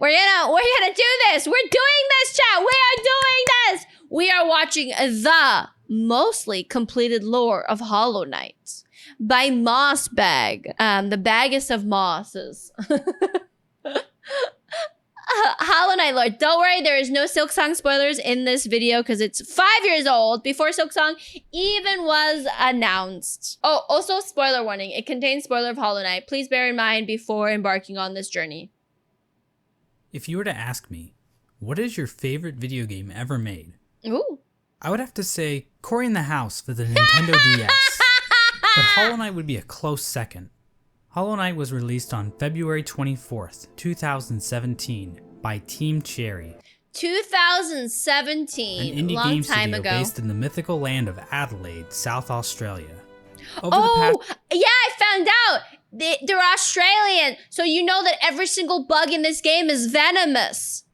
We're gonna do this. We're doing this, chat. We are doing this. We are watching the mostly completed lore of Hollow Knight by Mossbag. The baggest of mosses. Hollow Knight lore. Don't worry, there is no Silksong spoilers in this video because it's 5 years old before Silksong even was announced. Oh, also spoiler warning. It contains spoiler of Hollow Knight. Please bear in mind before embarking on this journey. If you were to ask me, what is your favorite video game ever made? Ooh. I would have to say Cory in the House for the Nintendo DS. But Hollow Knight would be a close second. Hollow Knight was released on February 24th, 2017 by Team Cherry. 2017, an indie long game time studio ago. Based in the mythical land of Adelaide, South Australia. Yeah, I found out. They're Australian, so you know that every single bug in this game is venomous.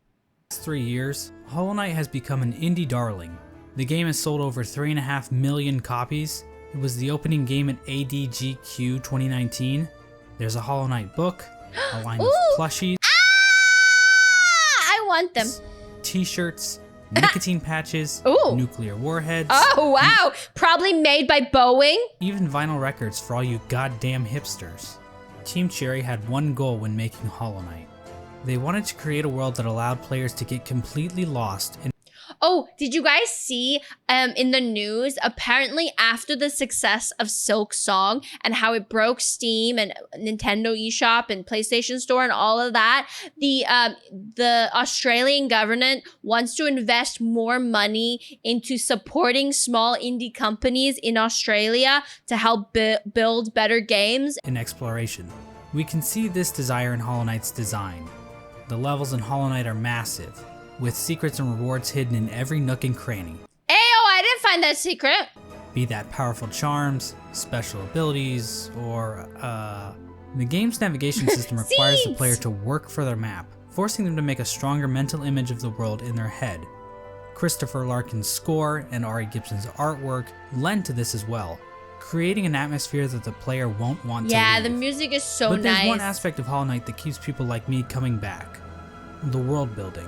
Past 3 years, Hollow Knight has become an indie darling. The game has sold over 3.5 million copies. It was the opening game at ADGQ 2019. There's a Hollow Knight book, a line of plushies. I want them. T-shirts, nicotine patches, nuclear warheads. Oh, wow. Probably made by Boeing. Even vinyl records for all you goddamn hipsters. Team Cherry had one goal when making Hollow Knight. They wanted to create a world that allowed players to get completely lost in. Oh, did you guys see in the news, apparently after the success of Silksong and how it broke Steam and Nintendo eShop and PlayStation Store and all of that, the Australian government wants to invest more money into supporting small indie companies in Australia to help build better games. In exploration, we can see this desire in Hollow Knight's design. The levels in Hollow Knight are massive, with secrets and rewards hidden in every nook and cranny. Ayo, I didn't find that secret. Be that powerful charms, special abilities, or, the game's navigation system requires the player to work for their map, forcing them to make a stronger mental image of the world in their head. Christopher Larkin's score and Ari Gibson's artwork lend to this as well, creating an atmosphere that the player won't want to leave. Yeah, the music is so nice. But there's one aspect of Hollow Knight that keeps people like me coming back. The world building.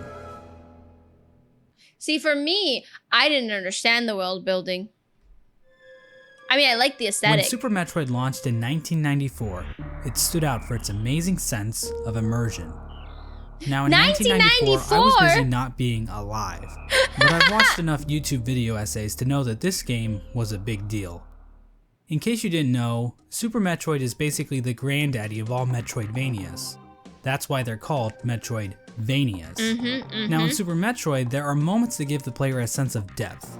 See, for me, I didn't understand the world building. I mean, I like the aesthetic. When Super Metroid launched in 1994, it stood out for its amazing sense of immersion. Now, in 1994, I was busy not being alive, but I've watched enough YouTube video essays to know that this game was a big deal. In case you didn't know, Super Metroid is basically the granddaddy of all Metroidvanias. That's why they're called Metroidvanias. Now in Super Metroid, there are moments that give the player a sense of depth.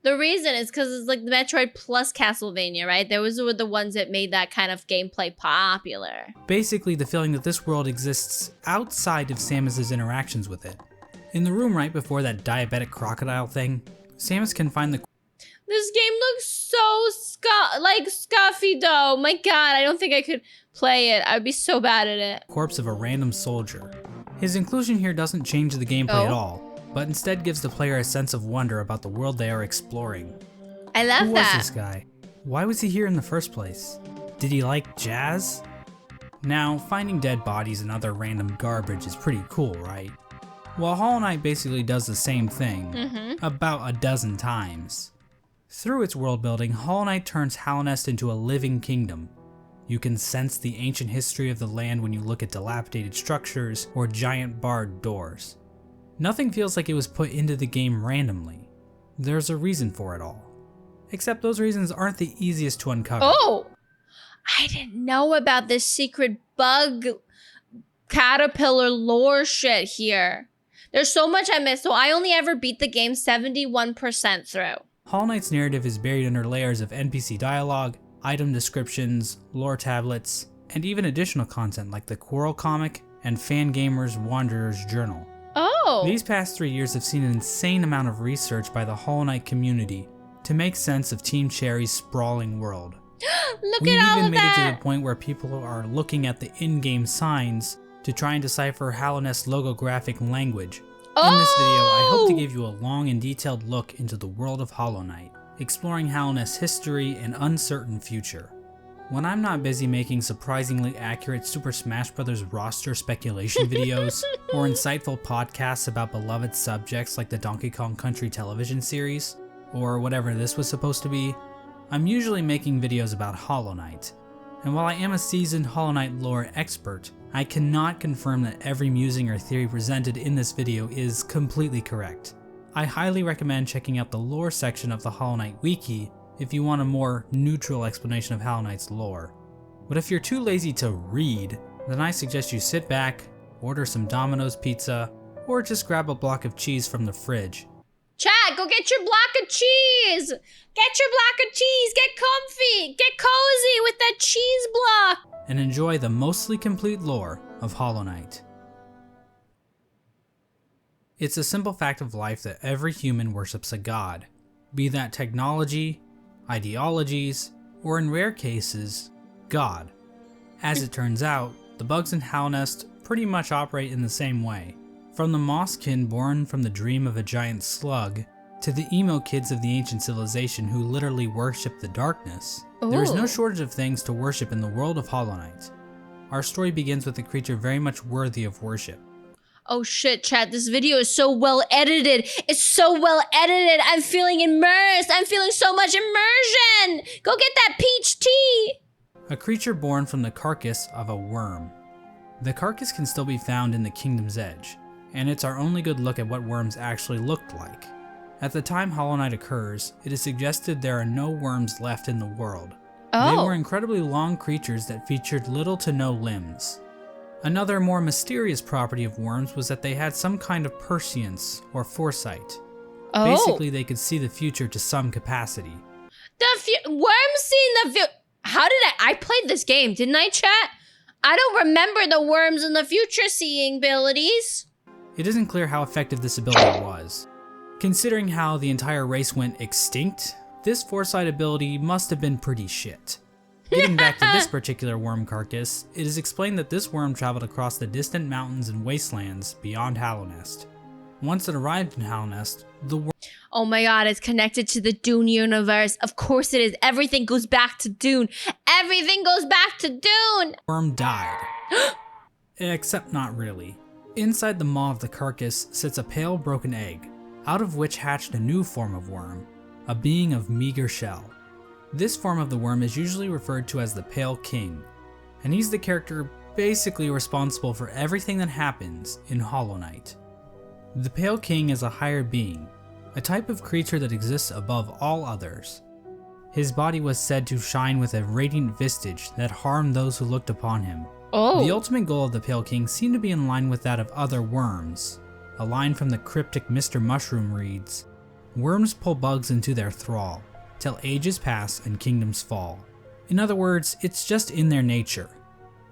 The reason is because it's like the Metroid plus Castlevania, right? Those were the ones that made that kind of gameplay popular. Basically the feeling that this world exists outside of Samus's interactions with it. In the room right before that diabetic crocodile thing, Samus can find the... This game looks so scuffy though. My god, I don't think I could play it. I'd be so bad at it. Corpse of a random soldier. His inclusion here doesn't change the gameplay at all, but instead gives the player a sense of wonder about the world they are exploring. I love that. Who was this guy? Why was he here in the first place? Did he like jazz? Now, finding dead bodies and other random garbage is pretty cool, right? Well, Hollow Knight basically does the same thing, about a dozen times. Through its world building, Hollow Knight turns Hallownest into a living kingdom. You can sense the ancient history of the land when you look at dilapidated structures or giant barred doors. Nothing feels like it was put into the game randomly. There's a reason for it all. Except those reasons aren't the easiest to uncover. Oh! I didn't know about this secret bug caterpillar lore shit here. There's so much I missed, so I only ever beat the game 71% through. Hollow Knight's narrative is buried under layers of NPC dialogue, item descriptions, lore tablets, and even additional content like the Quarrel comic and Fangamer's Wanderer's Journal. Oh! These past 3 years have seen an insane amount of research by the Hollow Knight community to make sense of Team Cherry's sprawling world. Look We've at all even of made it that! to the point where people are looking at the in-game signs to try and decipher Hallownest's logographic language. In this video, I hope to give you a long and detailed look into the world of Hollow Knight, exploring Hallownest's history and uncertain future. When I'm not busy making surprisingly accurate Super Smash Bros. Roster speculation videos, or insightful podcasts about beloved subjects like the Donkey Kong Country television series, or whatever this was supposed to be, I'm usually making videos about Hollow Knight. And while I am a seasoned Hollow Knight lore expert, I cannot confirm that every musing or theory presented in this video is completely correct. I highly recommend checking out the lore section of the Hollow Knight wiki if you want a more neutral explanation of Hollow Knight's lore. But if you're too lazy to read, then I suggest you sit back, order some Domino's pizza, or just grab a block of cheese from the fridge. Chad, go get your block of cheese! Get your block of cheese! Get comfy! Get cozy with that cheese block! And enjoy the mostly complete lore of Hollow Knight. It's a simple fact of life that every human worships a god, be that technology, ideologies, or in rare cases, God. As it turns out, the bugs in Halnest pretty much operate in the same way. From the Mosskin born from the dream of a giant slug, to the emo kids of the ancient civilization who literally worship the darkness, there is no shortage of things to worship in the world of Hollow Knight. Our story begins with a creature very much worthy of worship. Oh shit, Chad, this video is so well edited. It's so well edited. I'm feeling immersed. I'm feeling so much immersion. Go get that peach tea. A creature born from the carcass of a worm. The carcass can still be found in the Kingdom's Edge, and it's our only good look at what worms actually looked like. At the time Hollow Knight occurs, it is suggested there are no worms left in the world. They were incredibly long creatures that featured little to no limbs. Another more mysterious property of worms was that they had some kind of prescience or foresight. Basically, they could see the future to some capacity. Worms seeing the future. How did I played this game, didn't I, chat? I don't remember the worms in the future seeing abilities. It isn't clear how effective this ability was. Considering how the entire race went extinct, this foresight ability must have been pretty shit. Getting back to this particular worm carcass, it is explained that this worm traveled across the distant mountains and wastelands beyond Hallownest. Once it arrived in Hallownest, the worm— Oh my god, it's connected to the Dune universe. Of course it is. Everything goes back to Dune. Everything goes back to Dune! Worm died. Except not really. Inside the maw of the carcass sits a pale broken egg, out of which hatched a new form of worm, a being of meager shell. This form of the worm is usually referred to as the Pale King, and he's the character basically responsible for everything that happens in Hollow Knight. The Pale King is a higher being, a type of creature that exists above all others. His body was said to shine with a radiant visage that harmed those who looked upon him. The ultimate goal of the Pale King seemed to be in line with that of other worms. A line from the cryptic Mr. Mushroom reads, "Worms pull bugs into their thrall, till ages pass and kingdoms fall." In other words, it's just in their nature.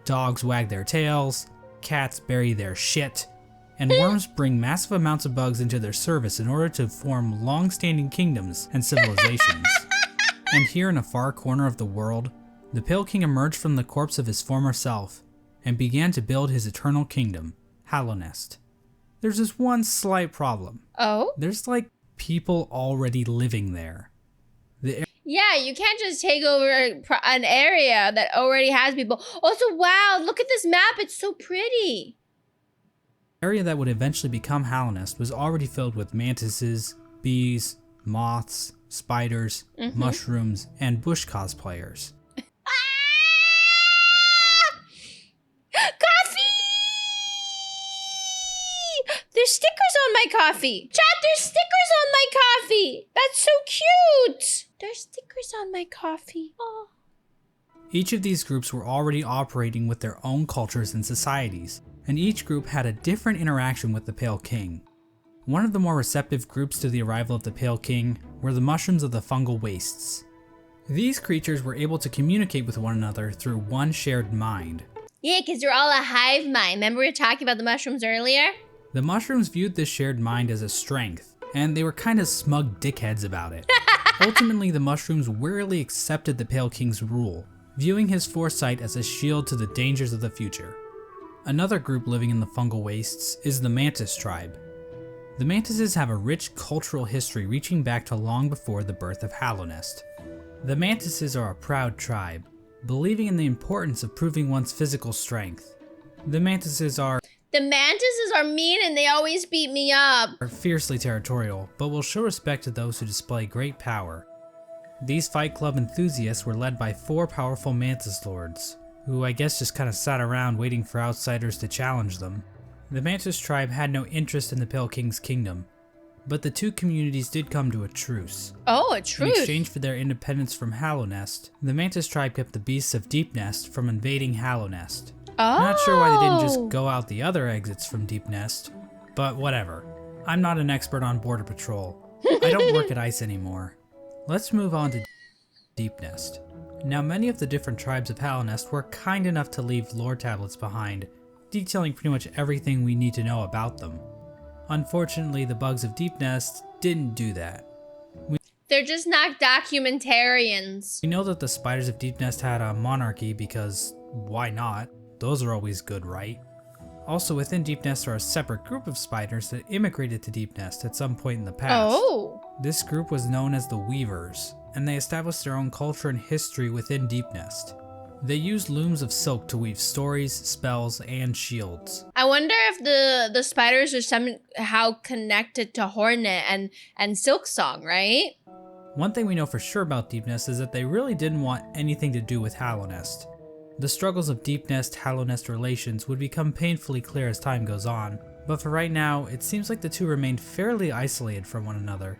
Dogs wag their tails, cats bury their shit, and worms bring massive amounts of bugs into their service in order to form long-standing kingdoms and civilizations. And here in a far corner of the world, the Pale King emerged from the corpse of his former self and began to build his eternal kingdom, Hallownest. There's this one slight problem. There's like people already living there. Yeah, you can't just take over an area that already has people. Also, wow, look at this map. It's so pretty. The area that would eventually become Hallownest was already filled with mantises, bees, moths, spiders, mushrooms, and bush cosplayers. Coffee! There's stickers on my coffee. Chat, there's stickers on my coffee. That's so cute. There's stickers on my coffee. Oh. Each of these groups were already operating with their own cultures and societies, and each group had a different interaction with the Pale King. One of the more receptive groups to the arrival of the Pale King were the mushrooms of the fungal wastes. These creatures were able to communicate with one another through one shared mind. Yeah, because they're all a hive mind. Remember we were talking about the mushrooms earlier? The mushrooms viewed this shared mind as a strength, and they were kind of smug dickheads about it. Ultimately, the mushrooms wearily accepted the Pale King's rule, viewing his foresight as a shield to the dangers of the future. Another group living in the fungal wastes is the Mantis tribe. The Mantises have a rich cultural history reaching back to long before the birth of Hallownest. The Mantises are a proud tribe, believing in the importance of proving one's physical strength. The mantises are The mantises are mean and they always beat me up. fiercely territorial, but will show respect to those who display great power. These Fight Club enthusiasts were led by 4 powerful mantis lords, who I guess just kind of sat around waiting for outsiders to challenge them. The mantis tribe had no interest in the Pale King's kingdom, but the 2 communities did come to a truce. Oh, a In truce. exchange for their independence from Hallownest, the mantis tribe kept the beasts of Deepnest from invading Hallownest. Oh. Not sure why they didn't just go out the other exits from Deepnest, but whatever. I'm not an expert on border patrol. I don't work at ICE anymore. Let's move on to Deepnest. Now, many of the different tribes of Hallownest were kind enough to leave lore tablets behind, detailing pretty much everything we need to know about them. Unfortunately, the bugs of Deepnest didn't do that. They're just not documentarians. We know that the spiders of Deepnest had a monarchy because why not? Those are always good, right? Also, within Deepnest are a separate group of spiders that immigrated to Deepnest at some point in the past. Oh. This group was known as the Weavers, and they established their own culture and history within Deepnest. They used looms of silk to weave stories, spells, and shields. I wonder if the spiders are somehow connected to Hornet and Silksong, right? One thing we know for sure about Deepnest is that they really didn't want anything to do with Hallownest. The struggles of Deepnest-Hallownest relations would become painfully clear as time goes on, but for right now, it seems like the 2 remained fairly isolated from one another.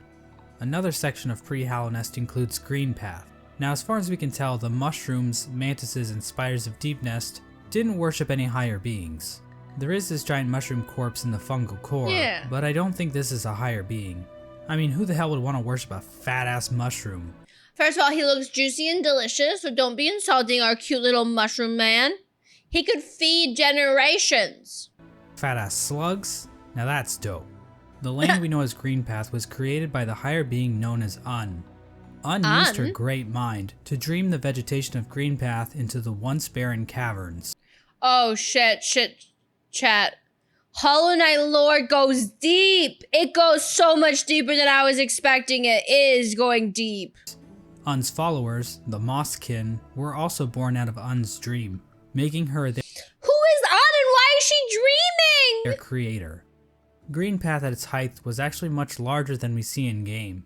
Another section of pre-Hallownest includes Greenpath. Now, as far as we can tell, the mushrooms, mantises, and spiders of Deepnest didn't worship any higher beings. There is this giant mushroom corpse in the fungal core, Yeah. but I don't think this is a higher being. I mean, who the hell would want to worship a fat-ass mushroom? First of all, he looks juicy and delicious, so don't be insulting our cute little mushroom man. He could feed generations. Fat-ass slugs? Now that's dope. The land we know as Greenpath was created by the higher being known as Un. Un used her great mind to dream the vegetation of Greenpath into the once barren caverns. Oh, shit, chat. Hollow Knight lore goes deep. It goes so much deeper than I was expecting it. It is going deep. Un's followers, the Mosskin, were also born out of Un's dream, making her Who is Un and why is she dreaming? their creator. Greenpath at its height was actually much larger than we see in game.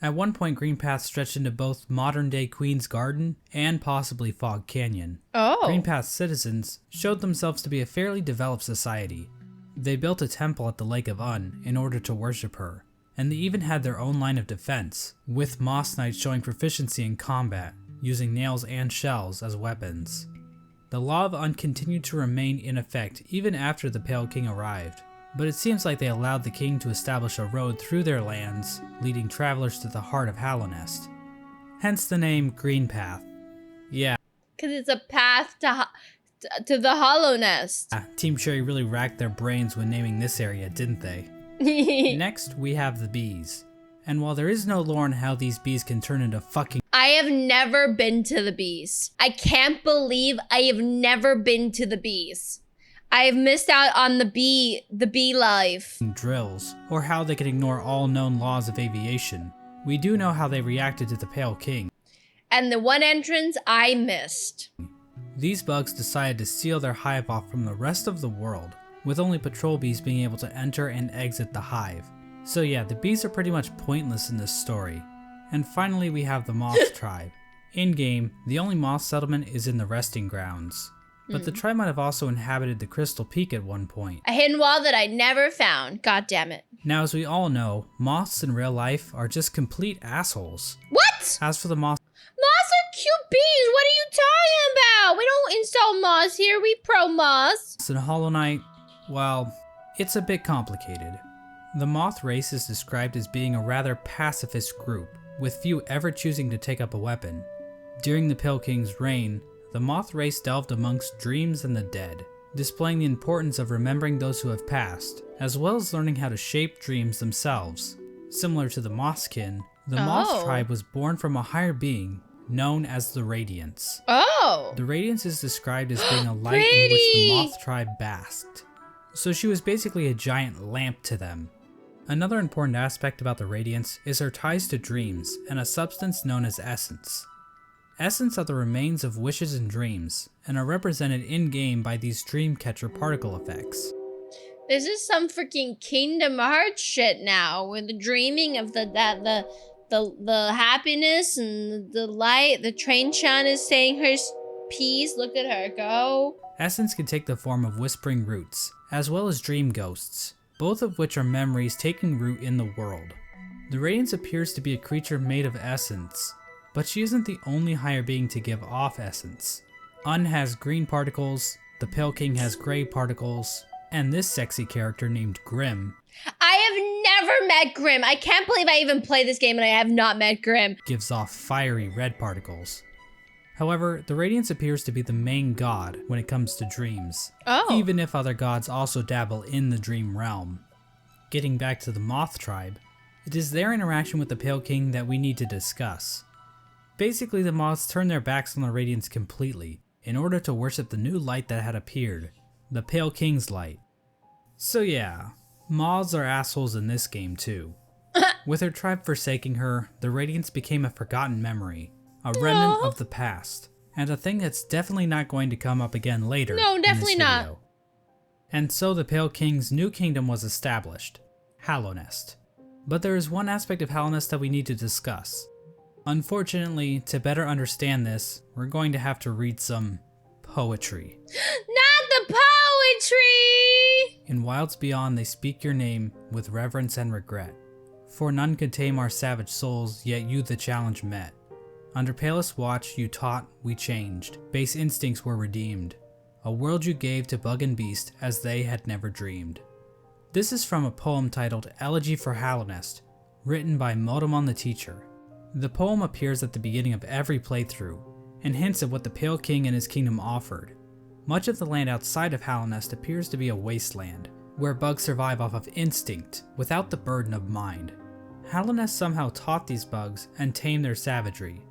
At one point, Greenpath stretched into both modern-day Queen's Garden and possibly Fog Canyon. Oh. Greenpath's citizens showed themselves to be a fairly developed society. They built a temple at the Lake of Un in order to worship her, and they even had their own line of defense, with Moss Knights showing proficiency in combat, using nails and shells as weapons. The Law of Un continued to remain in effect even after the Pale King arrived, but it seems like they allowed the king to establish a road through their lands, leading travelers to the heart of Hallownest. Hence the name Greenpath. Yeah, Because it's a path to the Hollow Nest. Team Cherry really racked their brains when naming this area, didn't they? Next, we have the bees. And while there is no lore on how these bees can turn into fucking I have never been to the bees. I can't believe I have never been to the bees. I have missed out on the bee life. drills, or how they can ignore all known laws of aviation, we do know how they reacted to the Pale King. And the one entrance I missed. These bugs decided to seal their hive off from the rest of the world, with only patrol bees being able to enter and exit the hive. So yeah, the bees are pretty much pointless in this story. And finally we have the Moth tribe. In-game, the only Moth settlement is in the resting grounds. But the tribe might have also inhabited the Crystal Peak at one point. A hidden wall that I never found. God damn it. Now, as we all know, moths in real life are just complete assholes. What? As for the moths Moths are cute bees. What are you talking about? We don't install moths here. We pro moths. in Hollow Knight, well, it's a bit complicated. The moth race is described as being a rather pacifist group, with few ever choosing to take up a weapon. During the Pale King's reign, the moth race delved amongst dreams and the dead, displaying the importance of remembering those who have passed, as well as learning how to shape dreams themselves. Similar to the Mosskin, the Moth tribe was born from a higher being, known as the Radiance. Oh. The Radiance is described as being a light in which the Moth tribe basked. So she was basically a giant lamp to them. Another important aspect about the Radiance is her ties to dreams and a substance known as essence. Essence are the remains of wishes and dreams, and are represented in-game by these Dreamcatcher particle effects. This is some freaking Kingdom Hearts shit now, with the dreaming of the happiness and the light. The train Chan is saying her piece. Look at her go. Essence can take the form of whispering roots, as well as dream ghosts, both of which are memories taking root in the world. The Radiance appears to be a creature made of essence, but she isn't the only higher being to give off essence. Un has green particles, the Pale King has gray particles, and this sexy character named Grim I have never met Grim. I can't believe I even played this game and I have not met Grim. gives off fiery red particles. However, the Radiance appears to be the main god when it comes to dreams, Oh. even if other gods also dabble in the dream realm. Getting back to the Moth tribe, it is their interaction with the Pale King that we need to discuss. Basically, the Moths turn their backs on the Radiance completely in order to worship the new light that had appeared, the Pale King's light. So yeah, Moths are assholes in this game too. With her tribe forsaking her, the Radiance became a forgotten memory, a remnant of the past, and a thing that's definitely not going to come up again later. No, in definitely this not. video. And so the Pale King's new kingdom was established, Hallownest. But there is one aspect of Hallownest that we need to discuss. Unfortunately, to better understand this, we're going to have to read some poetry. Not the poetry! In Wilds Beyond they speak your name with reverence and regret. For none could tame our savage souls, yet you the challenge met. Under palest watch you taught, we changed. Base instincts were redeemed. A world you gave to bug and beast as they had never dreamed. This is from a poem titled Elegy for Hallownest, written by Motomon the Teacher. The poem appears at the beginning of every playthrough, and hints at what the Pale King and his kingdom offered. Much of the land outside of Hallownest appears to be a wasteland, where bugs survive off of instinct, without the burden of mind. Hallownest somehow taught these bugs and tamed their savagery.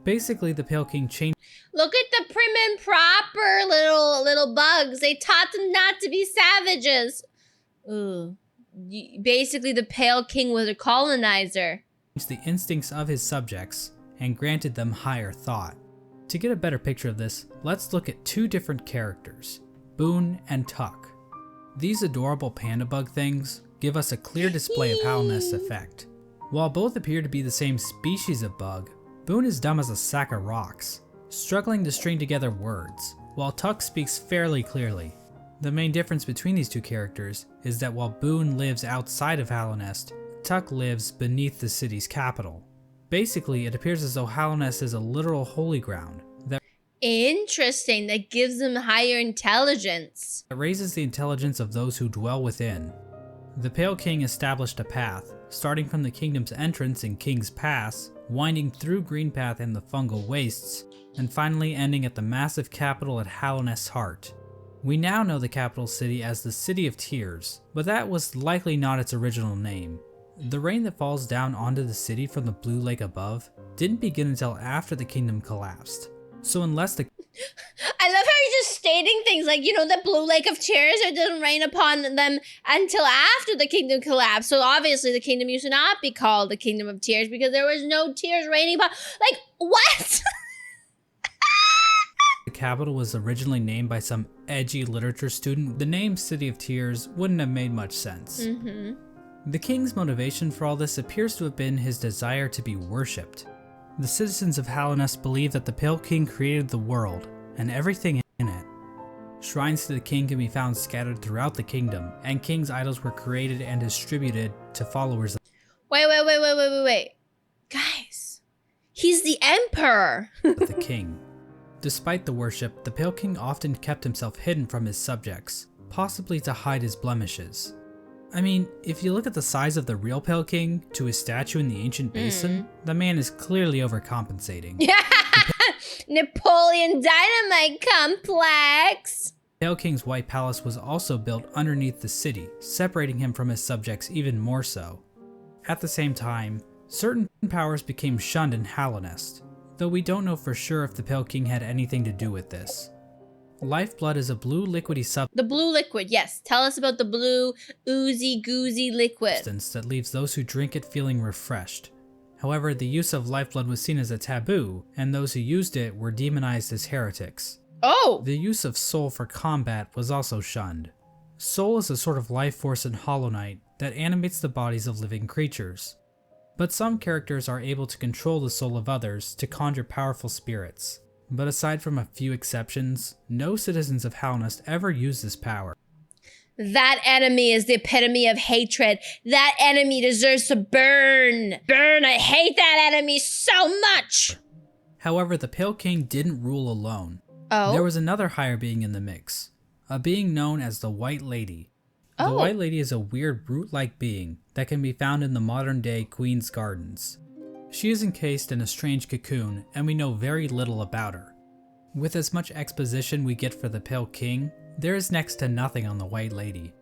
Basically, the Pale King changed. Look at the prim and proper little bugs. They taught them not to be savages. Ooh. Basically, the Pale King was a colonizer. The instincts of his subjects and granted them higher thought. To get a better picture of this, let's look at two different characters, Boone and Tuck. These adorable panda bug things give us a clear display of Hallownest's effect. While both appear to be the same species of bug, Boone is dumb as a sack of rocks, struggling to string together words, while Tuck speaks fairly clearly. The main difference between these two characters is that while Boone lives outside of Hallownest, Tuck lives beneath the city's capital. Basically, it appears as though Hallownest is a literal holy ground that Interesting. That gives them higher intelligence. raises the intelligence of those who dwell within. The Pale King established a path, starting from the kingdom's entrance in King's Pass, winding through Greenpath and the fungal wastes, and finally ending at the massive capital at Hallownest's heart. We now know the capital city as the City of Tears, but that was likely not its original name. The rain that falls down onto the city from the blue lake above didn't begin until after the kingdom collapsed. So unless the I love how you're just stating things like, you know, the blue lake of tears, it doesn't rain upon them until after the kingdom collapsed. So obviously the kingdom used to not be called the kingdom of tears because there was no tears raining upon. Like, what? the capital was originally named by some edgy literature student, the name City of Tears wouldn't have made much sense. The king's motivation for all this appears to have been his desire to be worshipped. The citizens of Hallownest believe that the Pale King created the world and everything in it. Shrines to the king can be found scattered throughout the kingdom, and king's idols were created and distributed to followers Wait. Guys, he's the emperor. of the king. Despite the worship, the Pale King often kept himself hidden from his subjects, possibly to hide his blemishes. I mean, if you look at the size of the real Pale King to his statue in the ancient basin, the man is clearly overcompensating. Yeah, Napoleon Dynamite complex. Pale King's White Palace was also built underneath the city, separating him from his subjects even more so. At the same time, certain powers became shunned in Hallownest, though we don't know for sure if the Pale King had anything to do with this. Lifeblood is a blue liquidy The blue liquid, yes. Tell us about the blue oozy goozy liquid. substance that leaves those who drink it feeling refreshed. However, the use of lifeblood was seen as a taboo, and those who used it were demonized as heretics. Oh! The use of soul for combat was also shunned. Soul is a sort of life force in Hollow Knight that animates the bodies of living creatures. But some characters are able to control the soul of others to conjure powerful spirits. But aside from a few exceptions, no citizens of Halnest ever use this power. That enemy is the epitome of hatred. That enemy deserves to burn. Burn, I hate that enemy so much. However, the Pale King didn't rule alone. Oh? There was another higher being in the mix, a being known as the White Lady. The Oh. White Lady is a weird root-like being that can be found in the modern-day Queen's Gardens. She is encased in a strange cocoon, and we know very little about her. With as much exposition we get for the Pale King, there is next to nothing on the White Lady.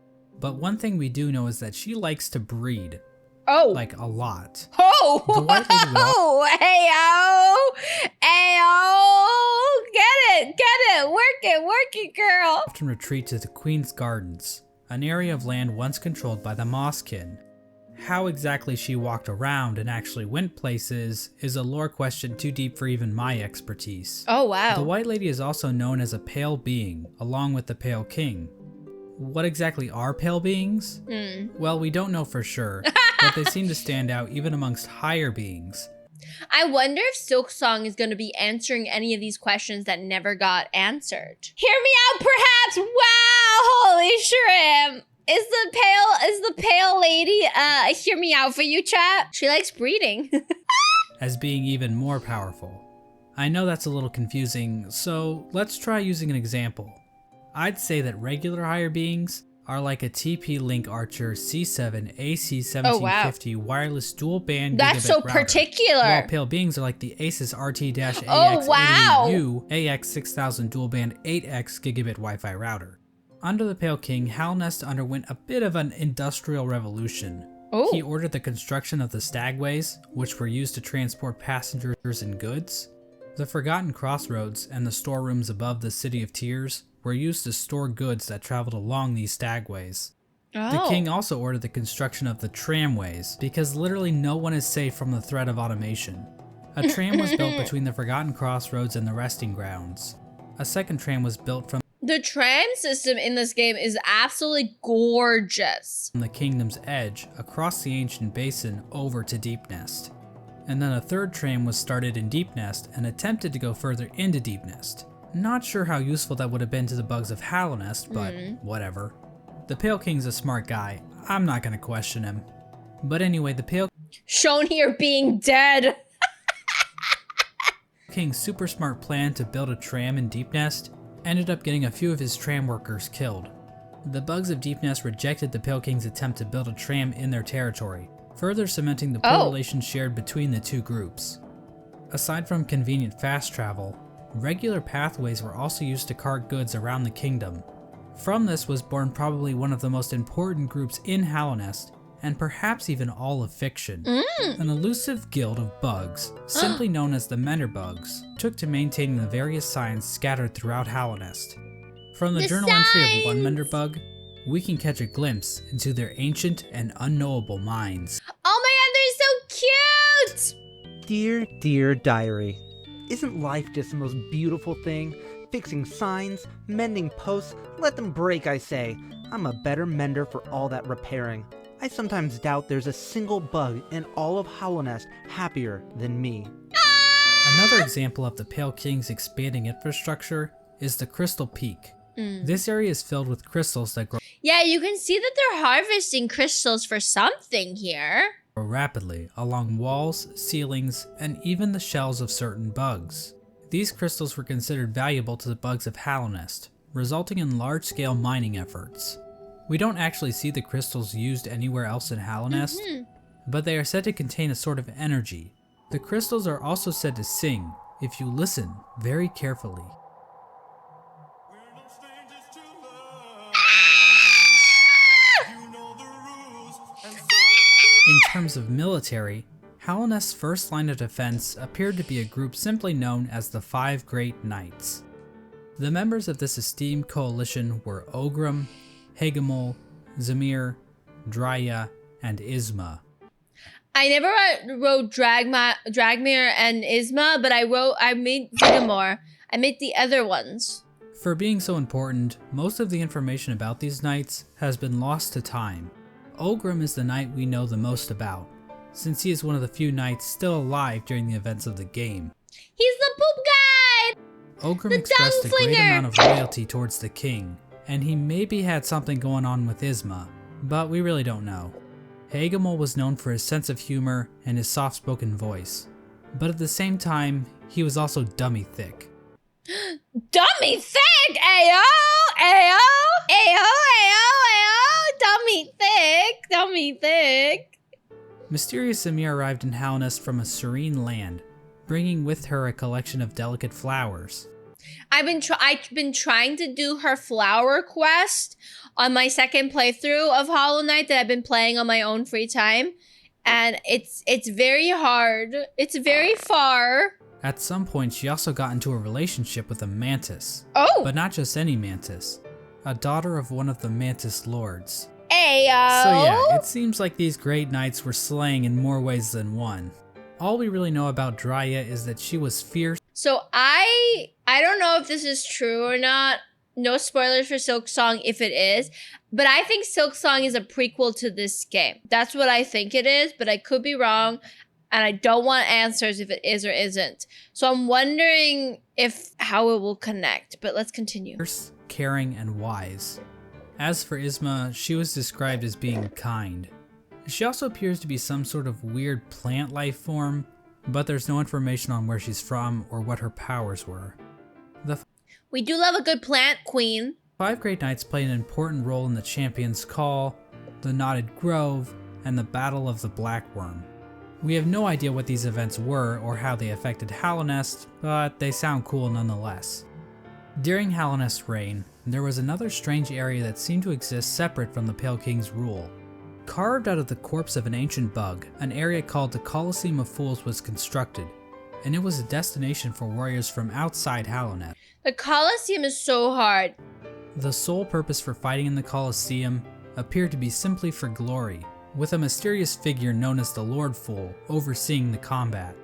But one thing we do know is that she likes to breed. Oh. Like, a lot. Oh. The White Lady would Oh. Ayo. Ayo. Get it. Work it, girl. often retreat to the Queen's Gardens, an area of land once controlled by the Mosskin. How exactly she walked around and actually went places is a lore question too deep for even my expertise. Oh, wow. The White Lady is also known as a pale being, along with the Pale King. What exactly are pale beings? Well, we don't know for sure, but they seem to stand out even amongst higher beings. I wonder if Silksong is going to be answering any of these questions that never got answered. Hear me out, perhaps. Wow, holy shrimp. Is the pale lady, hear me out for you, chat? She likes breeding. As being even more powerful. I know that's a little confusing, so let's try using an example. I'd say that regular higher beings are like a TP-Link Archer C7 AC1750 wireless dual band That's gigabit so router, particular. while pale beings are like the Asus RT-AX88U Oh, wow. AX6000 dual band 8X gigabit Wi-Fi router. Under the Pale King, Halnest underwent a bit of an industrial revolution. Oh. He ordered the construction of the stagways, which were used to transport passengers and goods. The Forgotten Crossroads and the storerooms above the City of Tears were used to store goods that traveled along these stagways. The king also ordered the construction of the tramways, because literally no one is safe from the threat of automation. A tram was built between the Forgotten Crossroads and the resting grounds. A second tram was built from The tram system in this game is absolutely gorgeous. the Kingdom's Edge across the ancient basin over to Deep Nest. And then a third tram was started in Deep Nest and attempted to go further into Deep Nest. Not sure how useful that would have been to the bugs of Halnest, but whatever. The Pale King's a smart guy. I'm not gonna question him. But anyway, the Pale Shown here being dead. King's super smart plan to build a tram in Deep Nest ended up getting a few of his tram workers killed. The bugs of Deep Nest rejected the Pale King's attempt to build a tram in their territory, further cementing the poor relations shared between the two groups. Aside from convenient fast travel, regular pathways were also used to cart goods around the kingdom. From this was born probably one of the most important groups in Halnest, and perhaps even all of fiction. An elusive guild of bugs, simply known as the Menderbugs, took to maintaining the various signs scattered throughout Halnest. From the journal entry of one Menderbug, we can catch a glimpse into their ancient and unknowable minds. Oh my god, they're so cute! Dear, dear diary, isn't life just the most beautiful thing? Fixing signs, mending posts, let them break, I say. I'm a better mender for all that repairing. I sometimes doubt there's a single bug in all of Halnest happier than me. Another example of the Pale King's expanding infrastructure is the Crystal Peak. This area is filled with crystals that grow Yeah, you can see that they're harvesting crystals for something here. rapidly along walls, ceilings, and even the shells of certain bugs. These crystals were considered valuable to the bugs of Halnest, resulting in large-scale mining efforts. We don't actually see the crystals used anywhere else in Halnest, but they are said to contain a sort of energy. The crystals are also said to sing, if you listen very carefully. In terms of military, Halnest's first line of defense appeared to be a group simply known as the Five Great Knights. The members of this esteemed coalition were Ogrim, Hegemol, Zamir, Drya, and Isma. I never wrote Dragmir and Isma, but I made Vigamore. I made the other ones. For being so important, most of the information about these knights has been lost to time. Olgrim is the knight we know the most about, since he is one of the few knights still alive during the events of the game. He's the poop guy! Olgrim The expressed a great Dunslinger! amount of loyalty towards the king, and he maybe had something going on with Isma, but we really don't know. Hagamol was known for his sense of humor and his soft-spoken voice, but at the same time, he was also dummy thick. Dummy thick! Ayo! Ayo! Ayo! Ayo! Ayo! Dummy thick! Dummy thick! Mysterious Samir arrived in Halnest from a serene land, bringing with her a collection of delicate flowers. I've been trying to do her flower quest on my second playthrough of Hollow Knight that I've been playing on my own free time, and it's very hard. It's very far. At some point, she also got into a relationship with a mantis. Oh! But not just any mantis, a daughter of one of the mantis lords. Ayo! So yeah, it seems like these great knights were slaying in more ways than one. All we really know about Drya is that she was fierce. So I don't know if this is true or not. No spoilers for Silksong if it is. But I think Silksong is a prequel to this game. That's what I think it is, but I could be wrong. And I don't want answers if it is or isn't. So I'm wondering how it will connect. But let's continue. Fierce, caring, and wise. As for Isma, she was described as being kind. She also appears to be some sort of weird plant life form, but there's no information on where she's from or what her powers were. We do love a good plant queen. 5 Great Knights play an important role in the Champion's Call, the Knotted Grove, and the Battle of the Black Worm. We have no idea what these events were or how they affected Hallownest, but they sound cool nonetheless. During Hallownest's reign, there was another strange area that seemed to exist separate from the Pale King's rule. Carved out of the corpse of an ancient bug, an area called the Colosseum of Fools was constructed, and it was a destination for warriors from outside Hallownest. The Colosseum is so hard. The sole purpose for fighting in the Colosseum appeared to be simply for glory, with a mysterious figure known as the Lord Fool overseeing the combat.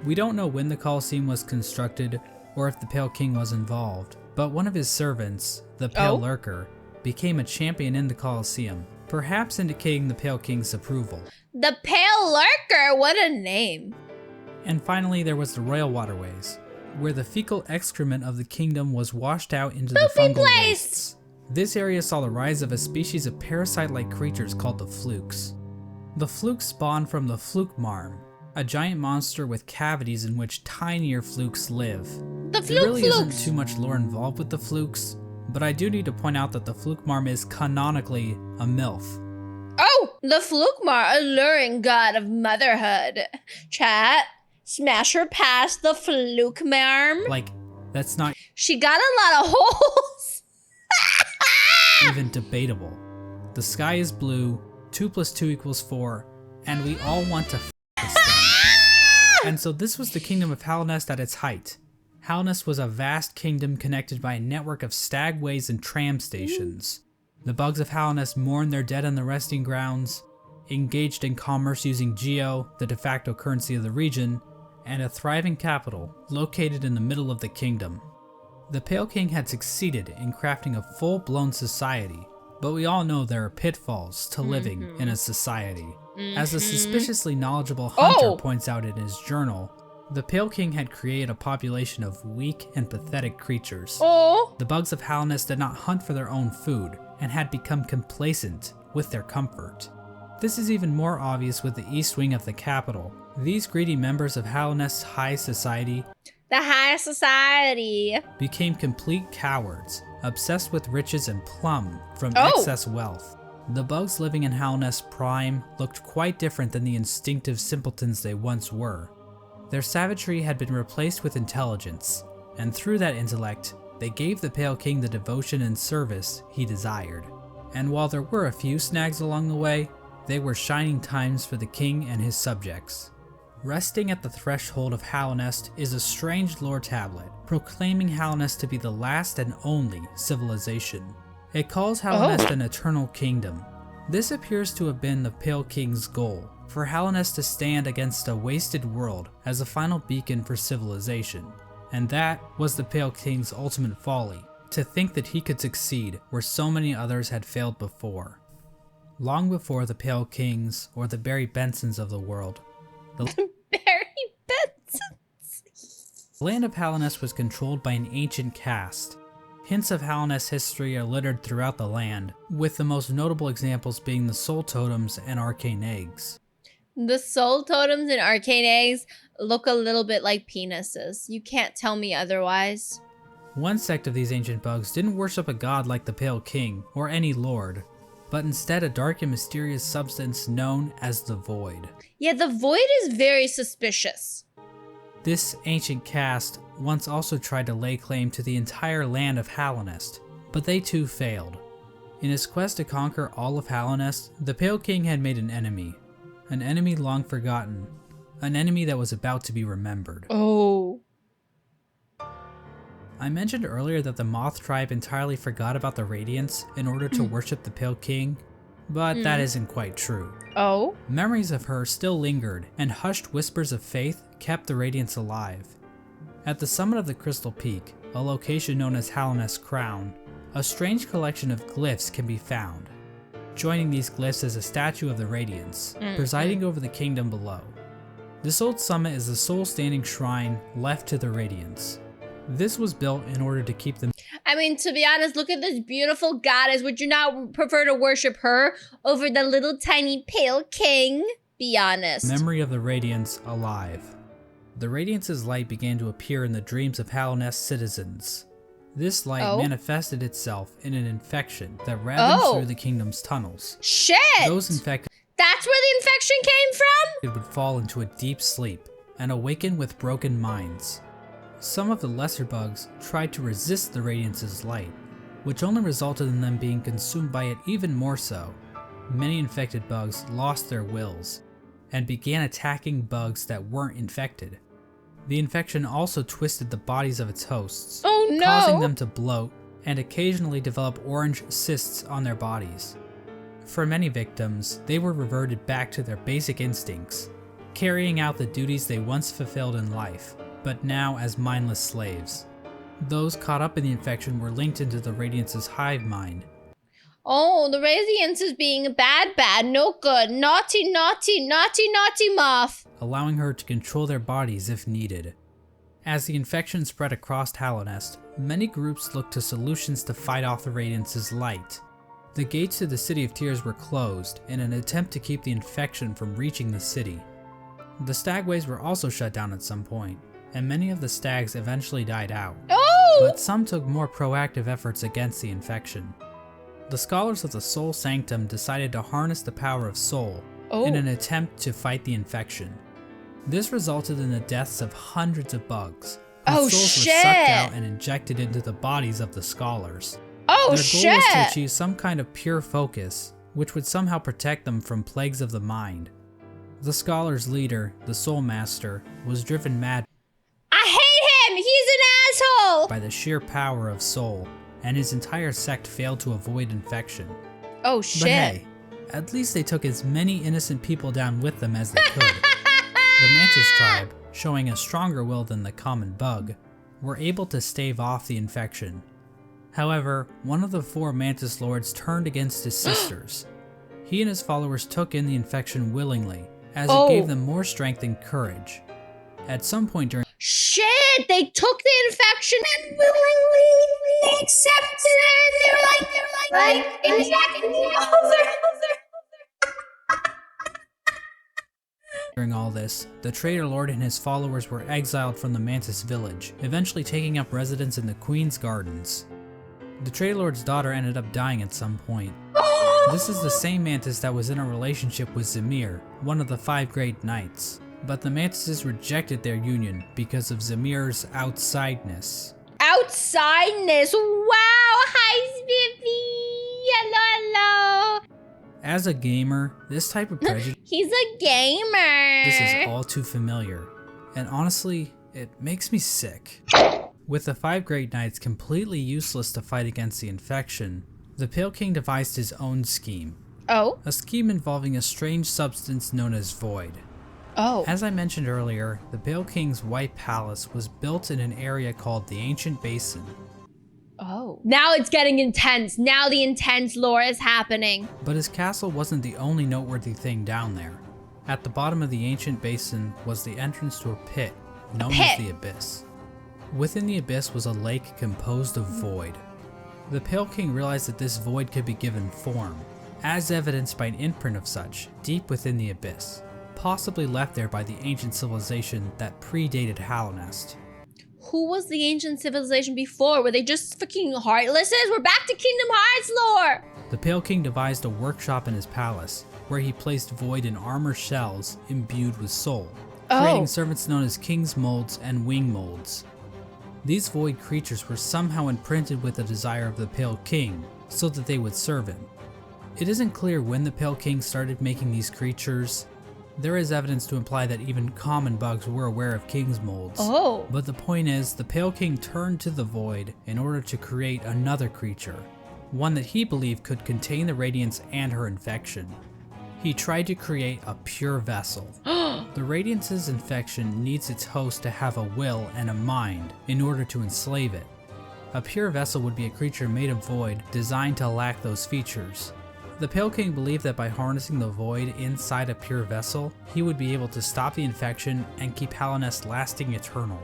We don't know when the Colosseum was constructed or if the Pale King was involved, but one of his servants, the Pale Lurker, became a champion in the Colosseum, perhaps indicating the Pale King's approval. The Pale Lurker, what a name. And finally, there was the Royal Waterways, where the fecal excrement of the kingdom was washed out into the fungal wastes. This area saw the rise of a species of parasite-like creatures called the Flukes. The Flukes spawned from the Fluke Marm, a giant monster with cavities in which tinier Flukes live. The There really Flukes. isn't too much lore involved with the Flukes, but I do need to point out that the Fluke Marm is canonically a MILF. Oh, the Flukemar, alluring god of motherhood. Chat, smash her past the Flukemarm. Like, that's not She got a lot of holes. even debatable. The sky is blue, 2 + 2 = 4, and we all want to this thing. And so this was the kingdom of Hallownest at its height. Hallownest was a vast kingdom connected by a network of stagways and tram stations. The bugs of Hallownest mourned their dead on the resting grounds, engaged in commerce using Geo, the de facto currency of the region, and a thriving capital located in the middle of the kingdom. The Pale King had succeeded in crafting a full-blown society, but we all know there are pitfalls to living in a society. As a suspiciously knowledgeable hunter points out in his journal, the Pale King had created a population of weak and pathetic creatures. Oh. The bugs of Hallownest did not hunt for their own food, and had become complacent with their comfort. This is even more obvious with the east wing of the capital. These greedy members of Hallownest's high society The high society. became complete cowards, obsessed with riches and plum from excess wealth. The bugs living in Hallownest Prime looked quite different than the instinctive simpletons they once were. Their savagery had been replaced with intelligence, and through that intellect, they gave the Pale King the devotion and service he desired. And while there were a few snags along the way, they were shining times for the king and his subjects. Resting at the threshold of Hallownest is a strange lore tablet, proclaiming Hallownest to be the last and only civilization. It calls Hallownest an eternal kingdom. This appears to have been the Pale King's goal, for Hallownest to stand against a wasted world as a final beacon for civilization. And that was the Pale King's ultimate folly, to think that he could succeed where so many others had failed before. Long before the Pale Kings or the Barry Bensons of the world, the Barry Benson. land of Hallownest was controlled by an ancient caste. Hints of Hallownest's history are littered throughout the land, with the most notable examples being the soul totems and arcane eggs. The soul totems and arcane eggs look a little bit like penises. You can't tell me otherwise. One sect of these ancient bugs didn't worship a god like the Pale King or any lord, but instead a dark and mysterious substance known as the Void. Yeah, the Void is very suspicious. This ancient caste once also tried to lay claim to the entire land of Hallownest, but they too failed. In his quest to conquer all of Hallownest, the Pale King had made an enemy long forgotten, an enemy that was about to be remembered. Oh. I mentioned earlier that the Moth tribe entirely forgot about the Radiants in order to worship the Pale King, but that isn't quite true. Oh? Memories of her still lingered, and hushed whispers of faith kept the Radiants alive. At the summit of the Crystal Peak, a location known as Hallownest Crown, a strange collection of glyphs can be found. Joining these glyphs is a statue of the Radiants, presiding over the kingdom below. This old summit is the sole standing shrine left to the Radiants. This was built in order to keep them. I mean, to be honest, look at this beautiful goddess. Would you not prefer to worship her over the little tiny Pale King? Be honest. Memory of the Radiants alive. The Radiants' light began to appear in the dreams of Hallownest citizens. This light manifested itself in an infection that ravaged through the kingdom's tunnels. Shit! Those infected That's where the infection came from? would fall into a deep sleep and awaken with broken minds. Some of the lesser bugs tried to resist the Radiance's light, which only resulted in them being consumed by it even more so. Many infected bugs lost their wills and began attacking bugs that weren't infected. The infection also twisted the bodies of its hosts, causing them to bloat and occasionally develop orange cysts on their bodies. For many victims, they were reverted back to their basic instincts, carrying out the duties they once fulfilled in life, but now as mindless slaves. Those caught up in the infection were linked into the Radiance's hive mind. Oh, the Radiance is being bad, no good, naughty moth. Allowing her to control their bodies if needed. As the infection spread across Hallownest, many groups looked to solutions to fight off the Radiance's light. The gates to the City of Tears were closed in an attempt to keep the infection from reaching the city. The stagways were also shut down at some point, and many of the stags eventually died out. But some took more proactive efforts against the infection. The scholars of the Soul Sanctum decided to harness the power of Soul in an attempt to fight the infection. This resulted in the deaths of hundreds of bugs, whose souls were sucked out and injected into the bodies of the scholars. Their goal was to achieve some kind of pure focus, which would somehow protect them from plagues of the mind. The scholars' leader, the Soul Master, was driven mad I hate him! He's an asshole! by the sheer power of Soul, and his entire sect failed to avoid infection. Oh shit. But hey, at least they took as many innocent people down with them as they could. The Mantis tribe, showing a stronger will than the common bug, were able to stave off the infection. However, one of the 4 Mantis lords turned against his sisters. He and his followers took in the infection willingly, as it gave them more strength and courage. At some point during Shit! They took the infection and willingly accepted it. They're like injecting During all this, the Traitor Lord and his followers were exiled from the Mantis village, eventually taking up residence in the Queen's Gardens. The Traitor Lord's daughter ended up dying at some point. This is the same Mantis that was in a relationship with Zamir, one of the 5 Great Knights. But the Mantises rejected their union because of Zamir's outsideness. Outsideness? Wow! Hi, Spiffy! Hello! As a gamer, this type of prejudice He's a gamer! is all too familiar, and honestly, it makes me sick. With the 5 Great Knights completely useless to fight against the infection, the Pale King devised his own scheme. Oh? a scheme involving a strange substance known as void. Oh. As I mentioned earlier, the Pale King's White Palace was built in an area called the Ancient Basin. Oh. Now it's getting intense. Now the intense lore is happening. But his castle wasn't the only noteworthy thing down there. At the bottom of the Ancient Basin was the entrance to a pit known as the Abyss. Within the Abyss was a lake composed of void. The Pale King realized that this void could be given form, as evidenced by an imprint of such deep within the Abyss, possibly left there by the ancient civilization that predated Hallownest. Who was the ancient civilization before? Were they just fucking heartlesses? We're back to Kingdom Hearts lore! The Pale King devised a workshop in his palace, where he placed void in armor shells imbued with soul, creating servants known as King's Molds and Wing Molds. These void creatures were somehow imprinted with the desire of the Pale King, so that they would serve him. It isn't clear when the Pale King started making these creatures. There is evidence to imply that even common bugs were aware of King's Molds. Oh. But the point is, the Pale King turned to the void in order to create another creature, one that he believed could contain the Radiance and her infection. He tried to create a pure vessel. The Radiance's infection needs its host to have a will and a mind in order to enslave it. A pure vessel would be a creature made of void designed to lack those features. The Pale King believed that by harnessing the void inside a pure vessel, he would be able to stop the infection and keep Hallownest lasting eternal.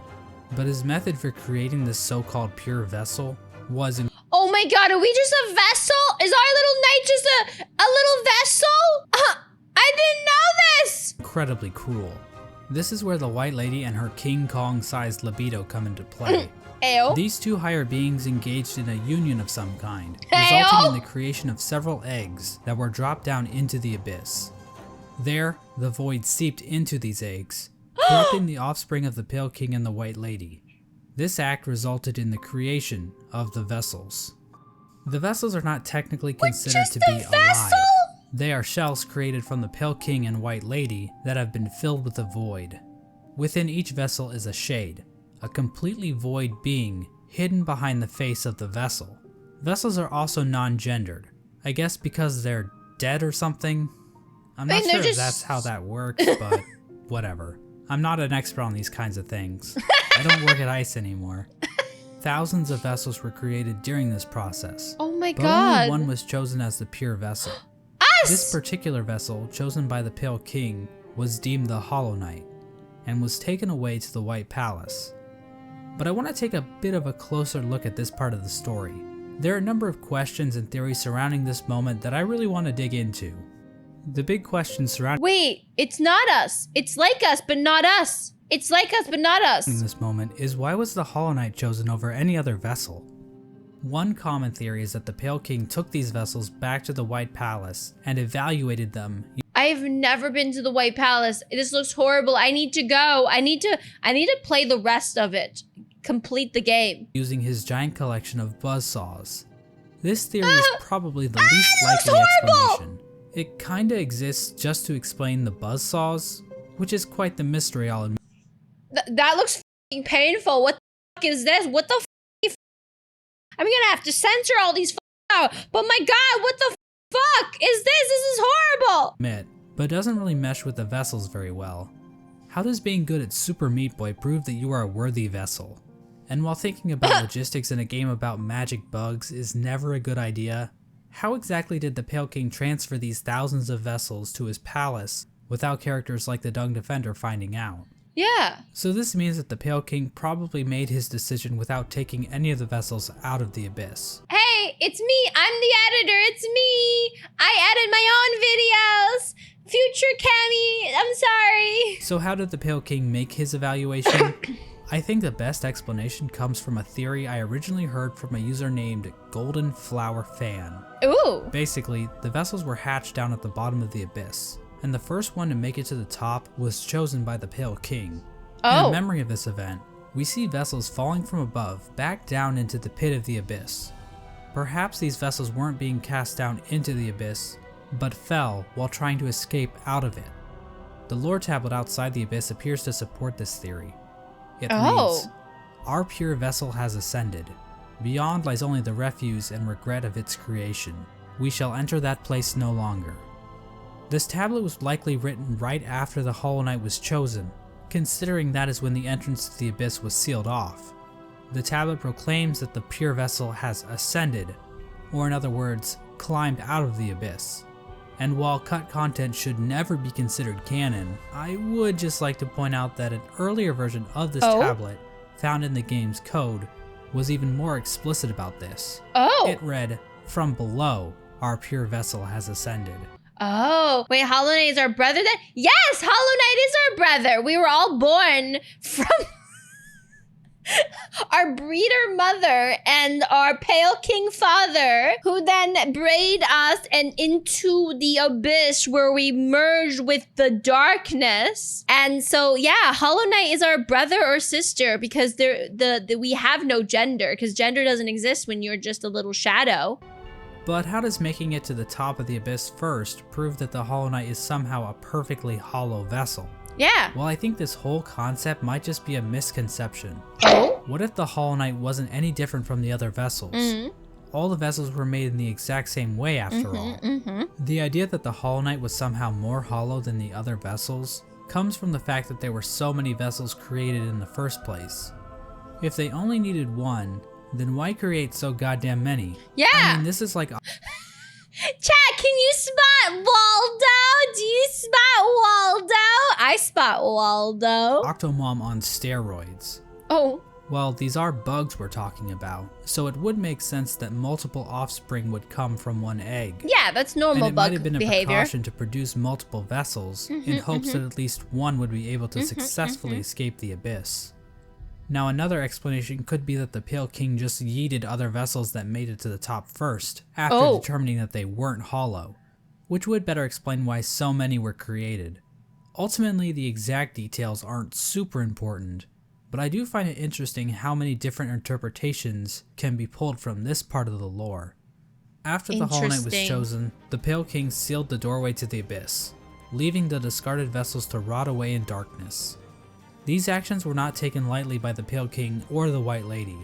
But his method for creating this so-called pure vessel was Oh my god, are we just a vessel? Is our little knight just a little vessel? I didn't know this! incredibly cruel. This is where the White Lady and her King Kong-sized libido come into play. Ew. These two higher beings engaged in a union of some kind, resulting in the creation of several eggs that were dropped down into the abyss. There, the void seeped into these eggs, corrupting the offspring of the Pale King and the White Lady. This act resulted in the creation of the vessels. The vessels are not technically considered to be alive. They are shells created from the Pale King and White Lady that have been filled with the void. Within each vessel is a shade, a completely void being hidden behind the face of the vessel. Vessels are also non-gendered, I guess because they're dead or something? I'm not sure if that's how that works, but whatever. I'm not an expert on these kinds of things. I don't work at ICE anymore. Thousands of vessels were created during this process. Oh my but god. only one was chosen as the pure vessel. Us! This particular vessel, chosen by the Pale King, was deemed the Hollow Knight, and was taken away to the White Palace. But I want to take a bit of a closer look at this part of the story. There are a number of questions and theories surrounding this moment that I really want to dig into. The big question surrounding Wait, it's not us. It's like us, but not us. It's like us, but not us. this moment is, why was the Hollow Knight chosen over any other vessel? One common theory is that the Pale King took these vessels back to the White Palace and evaluated them. I've never been to the White Palace. This looks horrible. I need to go. I need to play the rest of it. Complete the game. Using his giant collection of buzzsaws. This theory is probably the least likely explanation. It kinda exists just to explain the buzzsaws, which is quite the mystery, I'll admit. That looks f***ing painful. What the f*** is this? What the f***? I'm gonna have to censor all these out. But my god, what the fuck is this? This is horrible. But doesn't really mesh with the vessels very well. How does being good at Super Meat Boy prove that you are a worthy vessel? And while thinking about logistics in a game about magic bugs is never a good idea, how exactly did the Pale King transfer these thousands of vessels to his palace without characters like the Dung Defender finding out? Yeah. So this means that the Pale King probably made his decision without taking any of the vessels out of the abyss. Hey, it's me. I'm the editor. It's me. I edit my own videos. Future Cammy, I'm sorry. So how did the Pale King make his evaluation? I think the best explanation comes from a theory I originally heard from a user named Golden Flower Fan. Ooh. Basically, the vessels were hatched down at the bottom of the abyss, and the first one to make it to the top was chosen by the Pale King. In memory of this event, we see vessels falling from above back down into the pit of the abyss. Perhaps these vessels weren't being cast down into the abyss, but fell while trying to escape out of it. The lore tablet outside the abyss appears to support this theory. It reads, "Our pure vessel has ascended. Beyond lies only the refuse and regret of its creation. we shall enter that place no longer. This tablet was likely written right after the Hollow Knight was chosen, considering that is when the entrance to the abyss was sealed off. The tablet proclaims that the pure vessel has ascended, or in other words, climbed out of the abyss. And while cut content should never be considered canon, I would just like to point out that an earlier version of this tablet, found in the game's code, was even more explicit about this. It read, "From below, our pure vessel has ascended." Oh, wait, Hollow Knight is our brother then? Yes, Hollow Knight is our brother. We were all born from our breeder mother and our pale king father, who then braid us and into the abyss where we merge with the darkness. And so, yeah, Hollow Knight is our brother or sister because we have no gender, because gender doesn't exist when you're just a little shadow. But how does making it to the top of the abyss first prove that the Hollow Knight is somehow a perfectly hollow vessel? Yeah. Well, I think this whole concept might just be a misconception. Oh? What if the Hollow Knight wasn't any different from the other vessels? All the vessels were made in the exact same way after all. The idea that the Hollow Knight was somehow more hollow than the other vessels comes from the fact that there were so many vessels created in the first place. If they only needed one, then why create so goddamn many? Yeah. I mean, this is like... Chat, can you spot Waldo? Do you spot Waldo? I spot Waldo. Octomom on steroids. Oh. Well, these are bugs we're talking about, so it would make sense that multiple offspring would come from one egg. Yeah, that's normal and it bug might have been a behavior. precaution to produce multiple vessels in hopes that at least one would be able to successfully escape the abyss. Now, another explanation could be that the Pale King just yeeted other vessels that made it to the top first, after determining that they weren't hollow, which would better explain why so many were created. Ultimately, the exact details aren't super important, but I do find it interesting how many different interpretations can be pulled from this part of the lore. After the Hollow Knight was chosen, the Pale King sealed the doorway to the abyss, leaving the discarded vessels to rot away in darkness. These actions were not taken lightly by the Pale King or the White Lady.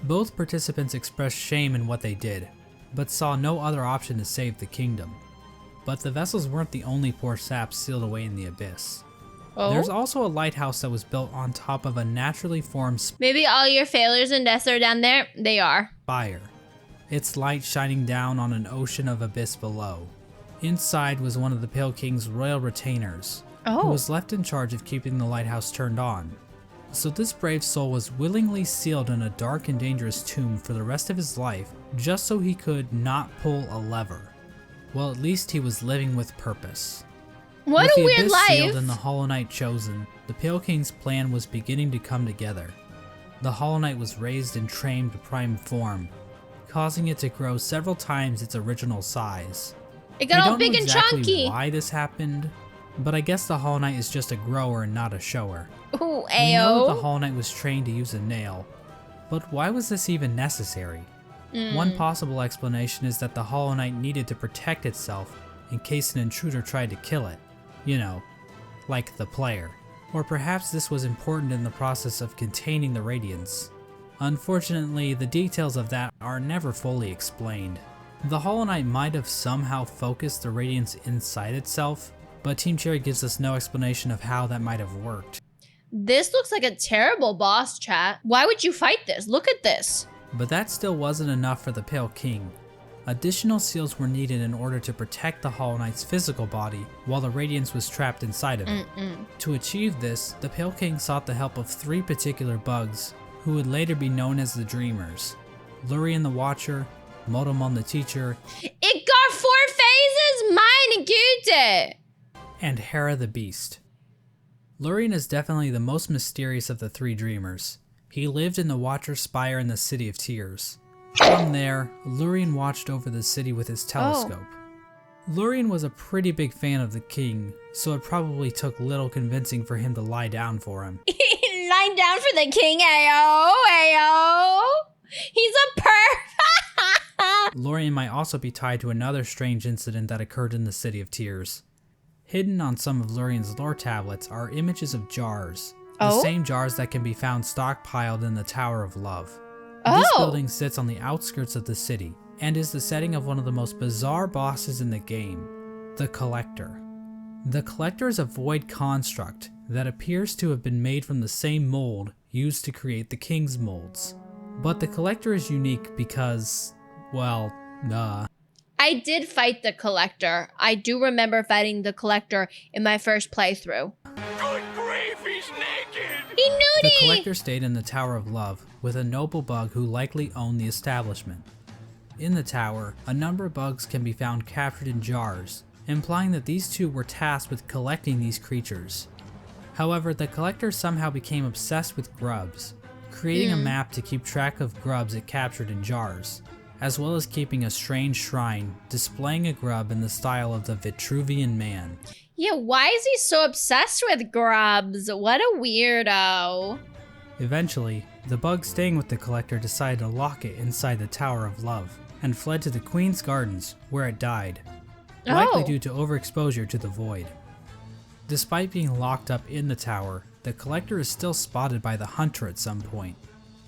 Both participants expressed shame in what they did, but saw no other option to save the kingdom. But the vessels weren't the only poor saps sealed away in the abyss. There's also a lighthouse that was built on top of a naturally formed Maybe all your failures and deaths are down there? They are. spire, its light shining down on an ocean of abyss below. Inside was one of the Pale King's royal retainers, who was left in charge of keeping the lighthouse turned on. So this brave soul was willingly sealed in a dark and dangerous tomb for the rest of his life, just so he could not pull a lever. Well, at least he was living with purpose. What with a the weird abyss life. sealed and the Hollow Knight chosen, the Pale King's plan was beginning to come together. The Hollow Knight was raised and trained to prime form, causing it to grow several times its original size. It got all don't big know and exactly chunky. why this happened, but I guess the Hollow Knight is just a grower and not a shower. Ooh, We know that the ayo. Hollow Knight was trained to use a nail, but why was this even necessary? One possible explanation is that the Hollow Knight needed to protect itself in case an intruder tried to kill it. You know, like the player. Or perhaps this was important in the process of containing the radiance. Unfortunately, the details of that are never fully explained. The Hollow Knight might have somehow focused the radiance inside itself, but Team Cherry gives us no explanation of how that might have worked. This looks like a terrible boss, chat. Why would you fight this? Look at this. But that still wasn't enough for the Pale King. Additional seals were needed in order to protect the Hollow Knight's physical body while the radiance was trapped inside of it. To achieve this, the Pale King sought the help of 3 particular bugs, who would later be known as the Dreamers: Lurian the Watcher, Motomon the Teacher, It got 4 phases? Meine Güte. and Hera the Beast. Lurian is definitely the most mysterious of the 3 Dreamers. He lived in the Watcher's Spire in the City of Tears. From there, Lurian watched over the city with his telescope. Lurian was a pretty big fan of the king, so it probably took little convincing for him to lie down for him. Lying down for the king, ayo, ayo. He's a perv. Lurian might also be tied to another strange incident that occurred in the City of Tears. Hidden on some of Lurian's lore tablets are images of jars, the same jars that can be found stockpiled in the Tower of Love. This building sits on the outskirts of the city, and is the setting of one of the most bizarre bosses in the game, the Collector. The Collector is a void construct that appears to have been made from the same mold used to create the King's molds. But the Collector is unique because, well, I did fight the Collector. I do remember fighting the Collector in my first playthrough. Good grief, he's naked! He nudie! The Collector stayed in the Tower of Love with a noble bug who likely owned the establishment. In the tower, a number of bugs can be found captured in jars, implying that these two were tasked with collecting these creatures. However, the Collector somehow became obsessed with grubs, creating a map to keep track of grubs it captured in jars, as well as keeping a strange shrine displaying a grub in the style of the Vitruvian Man. Yeah, why is he so obsessed with grubs? What a weirdo. Eventually, the bug staying with the Collector decided to lock it inside the Tower of Love, and fled to the Queen's Gardens, where it died, likely due to overexposure to the void. Despite being locked up in the tower, the Collector is still spotted by the Hunter at some point,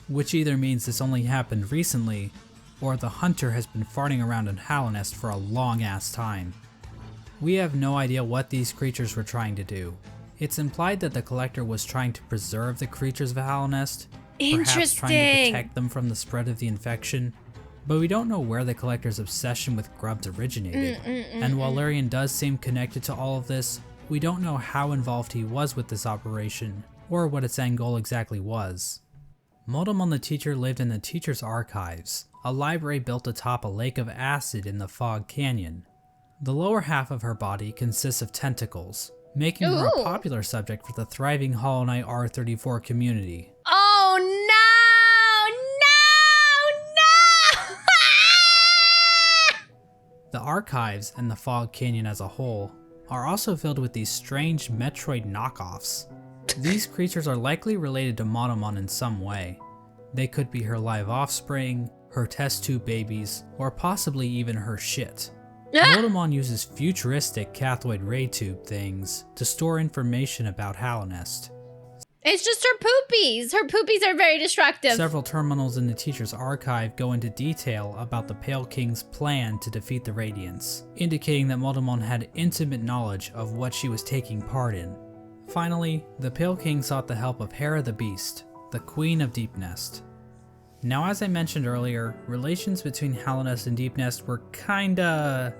which either means this only happened recently, or the Hunter has been farting around in Hallownest for a long ass time. We have no idea what these creatures were trying to do. It's implied that the Collector was trying to preserve the creatures of Hallownest, perhaps trying to protect them from the spread of the infection, but we don't know where the Collector's obsession with grubs originated, and while Lurian does seem connected to all of this, we don't know how involved he was with this operation, or what its end goal exactly was. Motomon the teacher lived in the Teacher's Archives, a library built atop a lake of acid in the Fog Canyon. The lower half of her body consists of tentacles, making her a popular subject for the thriving Hollow Knight R34 community. Oh no! No! No! The Archives and the Fog Canyon as a whole are also filled with these strange Metroid knockoffs. These creatures are likely related to Motomon in some way. They could be her live offspring, her test tube babies, or possibly even her shit. Motomon uses futuristic cathode ray tube things to store information about Hallownest. It's just her poopies. Her poopies are very destructive. Several terminals in the Teacher's Archive go into detail about the Pale King's plan to defeat the Radiants, indicating that Motomon had intimate knowledge of what she was taking part in. Finally, the Pale King sought the help of Hera the Beast, the Queen of Deepnest. Now, as I mentioned earlier, relations between Hallownest and Deepnest were kinda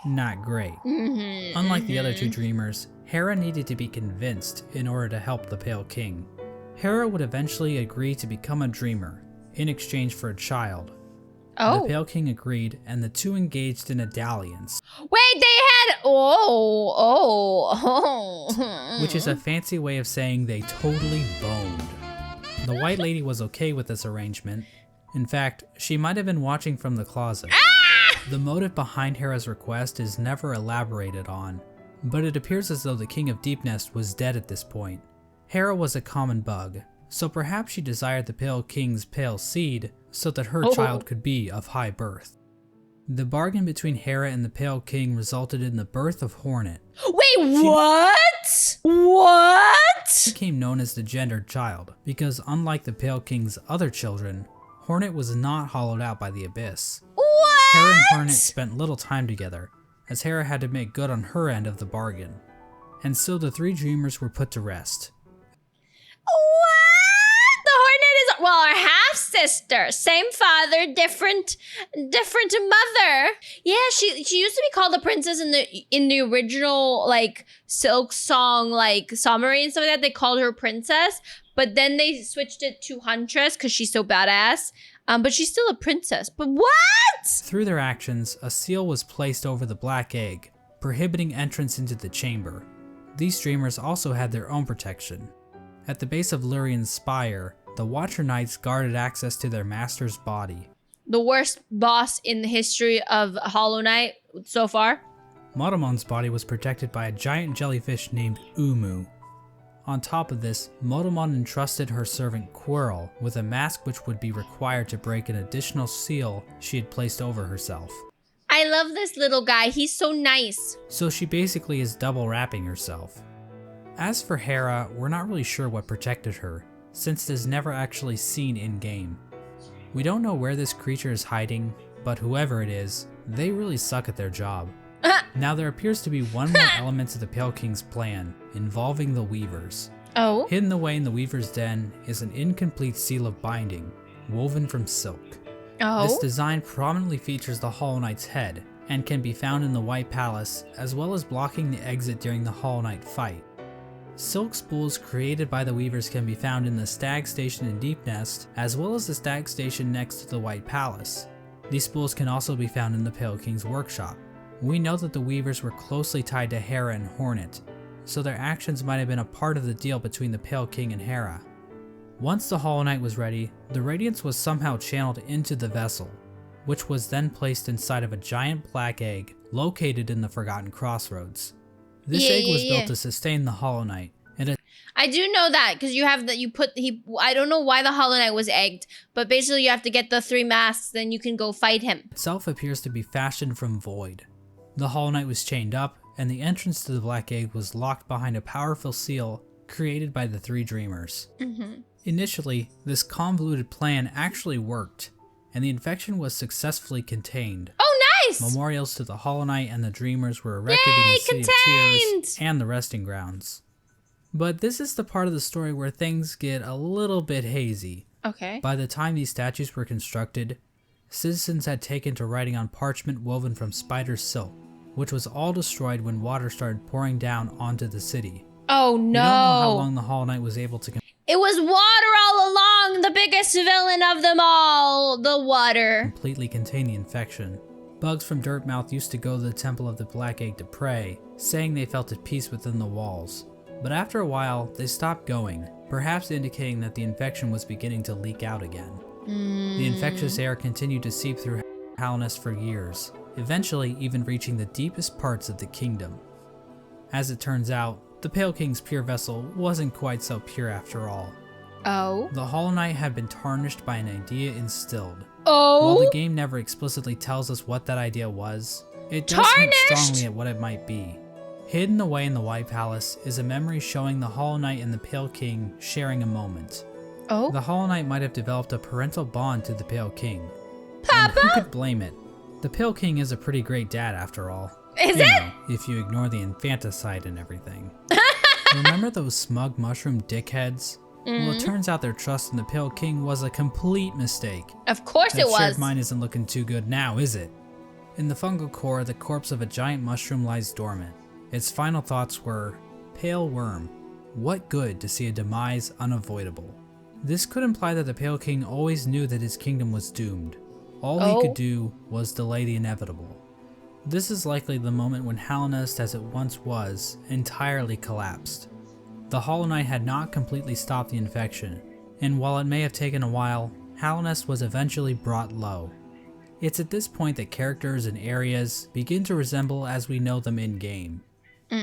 not great. Unlike the other two dreamers, Hera needed to be convinced in order to help the Pale King. Hera would eventually agree to become a dreamer, in exchange for a child. The Pale King agreed, and the two engaged in a dalliance. Wait, they had... Which is a fancy way of saying they totally boned. The White Lady was okay with this arrangement. In fact, she might have been watching from the closet. The motive behind Hera's request is never elaborated on, but it appears as though the King of Deepnest was dead at this point. Hera was a common bug, so perhaps she desired the Pale King's pale seed so that her child could be of high birth. The bargain between Hera and the Pale King resulted in the birth of Hornet. Wait, what? What? She became known as the gendered child, because unlike the Pale King's other children, Hornet was not hollowed out by the abyss. What? Hera and Hornet spent little time together, as Hera had to make good on her end of the bargain. And so the three dreamers were put to rest. What? The Hornet is, well, our half-sister. Same father, different mother. Yeah, she used to be called the princess in the original, like, Silksong, like, summary and stuff like that. They called her princess, but then they switched it to huntress because she's so badass. But she's still a princess. But what? Through their actions, a seal was placed over the black egg, prohibiting entrance into the chamber. These dreamers also had their own protection. At the base of Lurian's spire, the Watcher Knights guarded access to their master's body. The worst boss in the history of Hollow Knight so far. Motomon's body was protected by a giant jellyfish named Umu. On top of this, Motomon entrusted her servant Quirrell with a mask which would be required to break an additional seal she had placed over herself. I love this little guy. He's so nice. So she basically is double wrapping herself. As for Hera, we're not really sure what protected her, since it is never actually seen in-game. We don't know where this creature is hiding, but whoever it is, they really suck at their job. Now there appears to be one more element to the Pale King's plan, involving the Weavers. Oh? Hidden away in the Weaver's den is an incomplete seal of binding, woven from silk. Oh? This design prominently features the Hollow Knight's head, and can be found in the White Palace, as well as blocking the exit during the Hollow Knight fight. Silk spools created by the Weavers can be found in the Stag Station in Deep Nest, as well as the Stag Station next to the White Palace. These spools can also be found in the Pale King's workshop. We know that the Weavers were closely tied to Hera and Hornet, so their actions might have been a part of the deal between the Pale King and Hera. Once the Hollow Knight was ready, the Radiance was somehow channeled into the vessel, which was then placed inside of a giant black egg located in the Forgotten Crossroads. This egg was built to sustain the Hollow Knight, and I do know that because you have I don't know why the Hollow Knight was egged, but basically you have to get the 3 masks, then you can go fight him. itself appears to be fashioned from void. The Hollow Knight was chained up, and the entrance to the black egg was locked behind a powerful seal created by the 3 Dreamers. Initially, this convoluted plan actually worked, and the infection was successfully contained. Oh, nice! Memorials to the Hollow Knight and the Dreamers were erected in Yay, the City of contained! Tears and the Resting Grounds. But this is the part of the story where things get a little bit hazy. Okay. By the time these statues were constructed, citizens had taken to writing on parchment woven from spider silk, which was all destroyed when water started pouring down onto the city. Oh no! We don't know how long the Hollow Knight was able to It was water all along, the biggest villain of them all, the water. completely contain the infection. Bugs from Dirtmouth used to go to the Temple of the Black Egg to pray, saying they felt at peace within the walls. But after a while, they stopped going, perhaps indicating that the infection was beginning to leak out again. The infectious air continued to seep through Halnest for years, eventually even reaching the deepest parts of the kingdom. As it turns out, the Pale King's pure vessel wasn't quite so pure after all. Oh? The Hollow Knight had been tarnished by an idea instilled. Oh? While the game never explicitly tells us what that idea was, it does hint strongly at what it might be. Hidden away in the White Palace is a memory showing the Hollow Knight and the Pale King sharing a moment. Oh? The Hollow Knight might have developed a parental bond to the Pale King. Papa? And who could blame it? The Pale King is a pretty great dad after all. Is You it? know, if you ignore the infanticide and everything. Remember those smug mushroom dickheads? Well, it turns out their trust in the Pale King was a complete mistake. Of course That it was. shared mind isn't looking too good now, is it? In the fungal core, the corpse of a giant mushroom lies dormant. Its final thoughts were, "Pale worm, what good to see a demise unavoidable?" This could imply that the Pale King always knew that his kingdom was doomed. All he could do was delay the inevitable. This is likely the moment when Halnest, as it once was, entirely collapsed. The Hollow Knight had not completely stopped the infection, and while it may have taken a while, Halnest was eventually brought low. It's at this point that characters and areas begin to resemble as we know them in-game.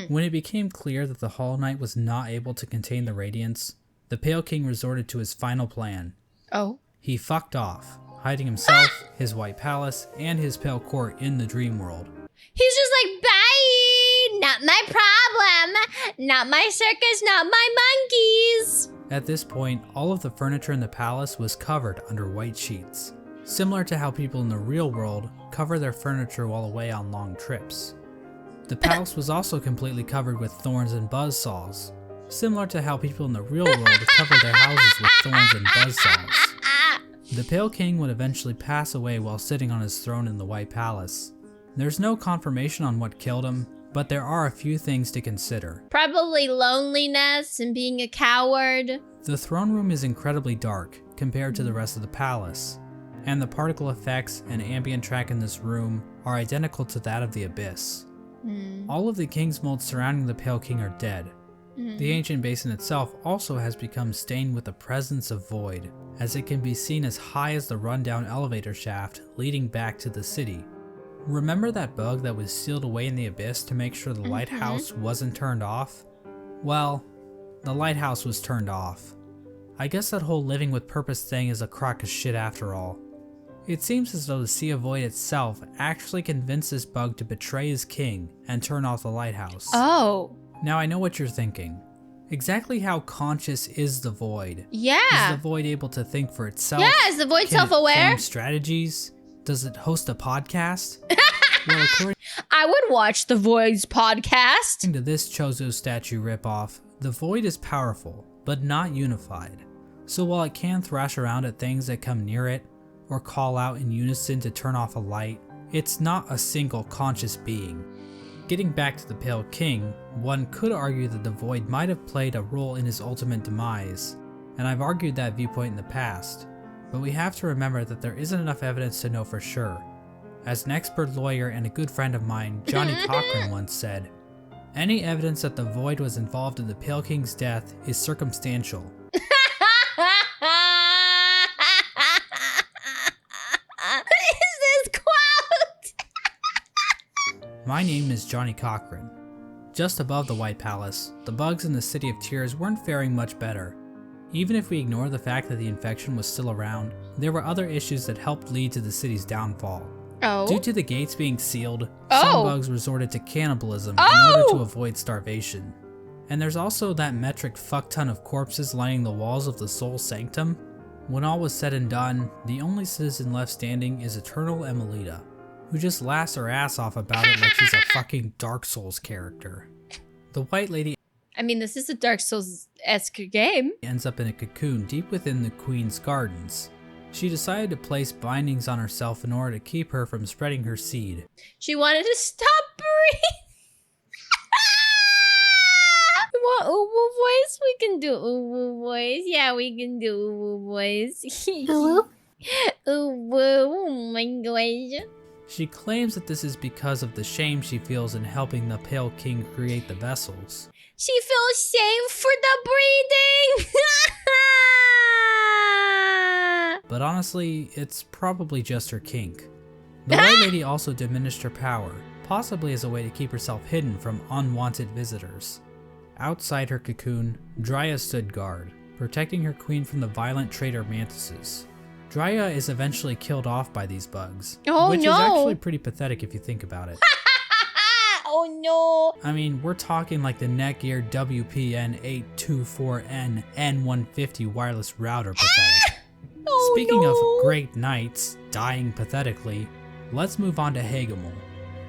When it became clear that the Hollow Knight was not able to contain the Radiance, the Pale King resorted to his final plan. Oh? He fucked off, hiding himself, his White Palace, and his Pale Court in the Dream World. He's just like, bye! Not my problem! Not my circus, not my monkeys! At this point, all of the furniture in the palace was covered under white sheets, similar to how people in the real world cover their furniture while away on long trips. The palace was also completely covered with thorns and buzzsaws, similar to how people in the real world cover their houses with thorns and buzzsaws. The Pale King would eventually pass away while sitting on his throne in the White Palace. There's no confirmation on what killed him, but there are a few things to consider. Probably loneliness and being a coward. The throne room is incredibly dark compared to the rest of the palace, and the particle effects and ambient track in this room are identical to that of the Abyss. All of the king's molds surrounding the Pale King are dead. The ancient basin itself also has become stained with the presence of void, as it can be seen as high as the rundown elevator shaft leading back to the city. Remember that bug that was sealed away in the Abyss to make sure the lighthouse wasn't turned off? Well, the lighthouse was turned off. I guess that whole living with purpose thing is a crock of shit after all. It seems as though the Sea of Void itself actually convinced this bug to betray his king and turn off the lighthouse. Oh. Now I know what you're thinking. Exactly how conscious is the Void? Yeah. Is the Void able to think for itself? Yeah, is the void Can it self-aware? form strategies? Does it host a podcast? Well, according I would watch the Void's podcast. to this Chozo statue ripoff, the Void is powerful, but not unified. So while it can thrash around at things that come near it, or call out in unison to turn off a light, it's not a single conscious being. Getting back to the Pale King, one could argue that the Void might have played a role in his ultimate demise, and I've argued that viewpoint in the past, but we have to remember that there isn't enough evidence to know for sure. As an expert lawyer and a good friend of mine, Johnny Cochran once said, "Any evidence that the Void was involved in the Pale King's death is circumstantial." Is this quote? My name is Johnny Cochran. Just above the White Palace, the bugs in the City of Tears weren't faring much better. Even if we ignore the fact that the infection was still around, there were other issues that helped lead to the city's downfall. Oh. Due to the gates being sealed, Oh. some bugs resorted to cannibalism in order to avoid starvation. And there's also that metric fuckton of corpses lining the walls of the Soul Sanctum. When all was said and done, the only citizen left standing is Eternal Emelita, who just laughs her ass off about it like she's a fucking Dark Souls character. The White Lady I mean, this is a Dark Souls-esque game. ends up in a cocoon deep within the Queen's gardens. She decided to place bindings on herself in order to keep her from spreading her seed. She wanted to stop breathing. We want Uwu voice? We can do Uwu voice. Yeah, we can do Uwu voice. Hello? Uwu, oh my gosh. She claims that this is because of the shame she feels in helping the Pale King create the vessels. She feels shame for the breathing. But honestly, it's probably just her kink. The White Lady also diminished her power, possibly as a way to keep herself hidden from unwanted visitors. Outside her cocoon, Drya stood guard, protecting her queen from the violent traitor mantises. Drya is eventually killed off by these bugs, Oh, which no. is actually pretty pathetic if you think about it. Oh no. I mean, we're talking like the Netgear WPN824N N150 wireless router pathetic. Oh, Speaking no. of great knights dying pathetically, let's move on to Hegemel.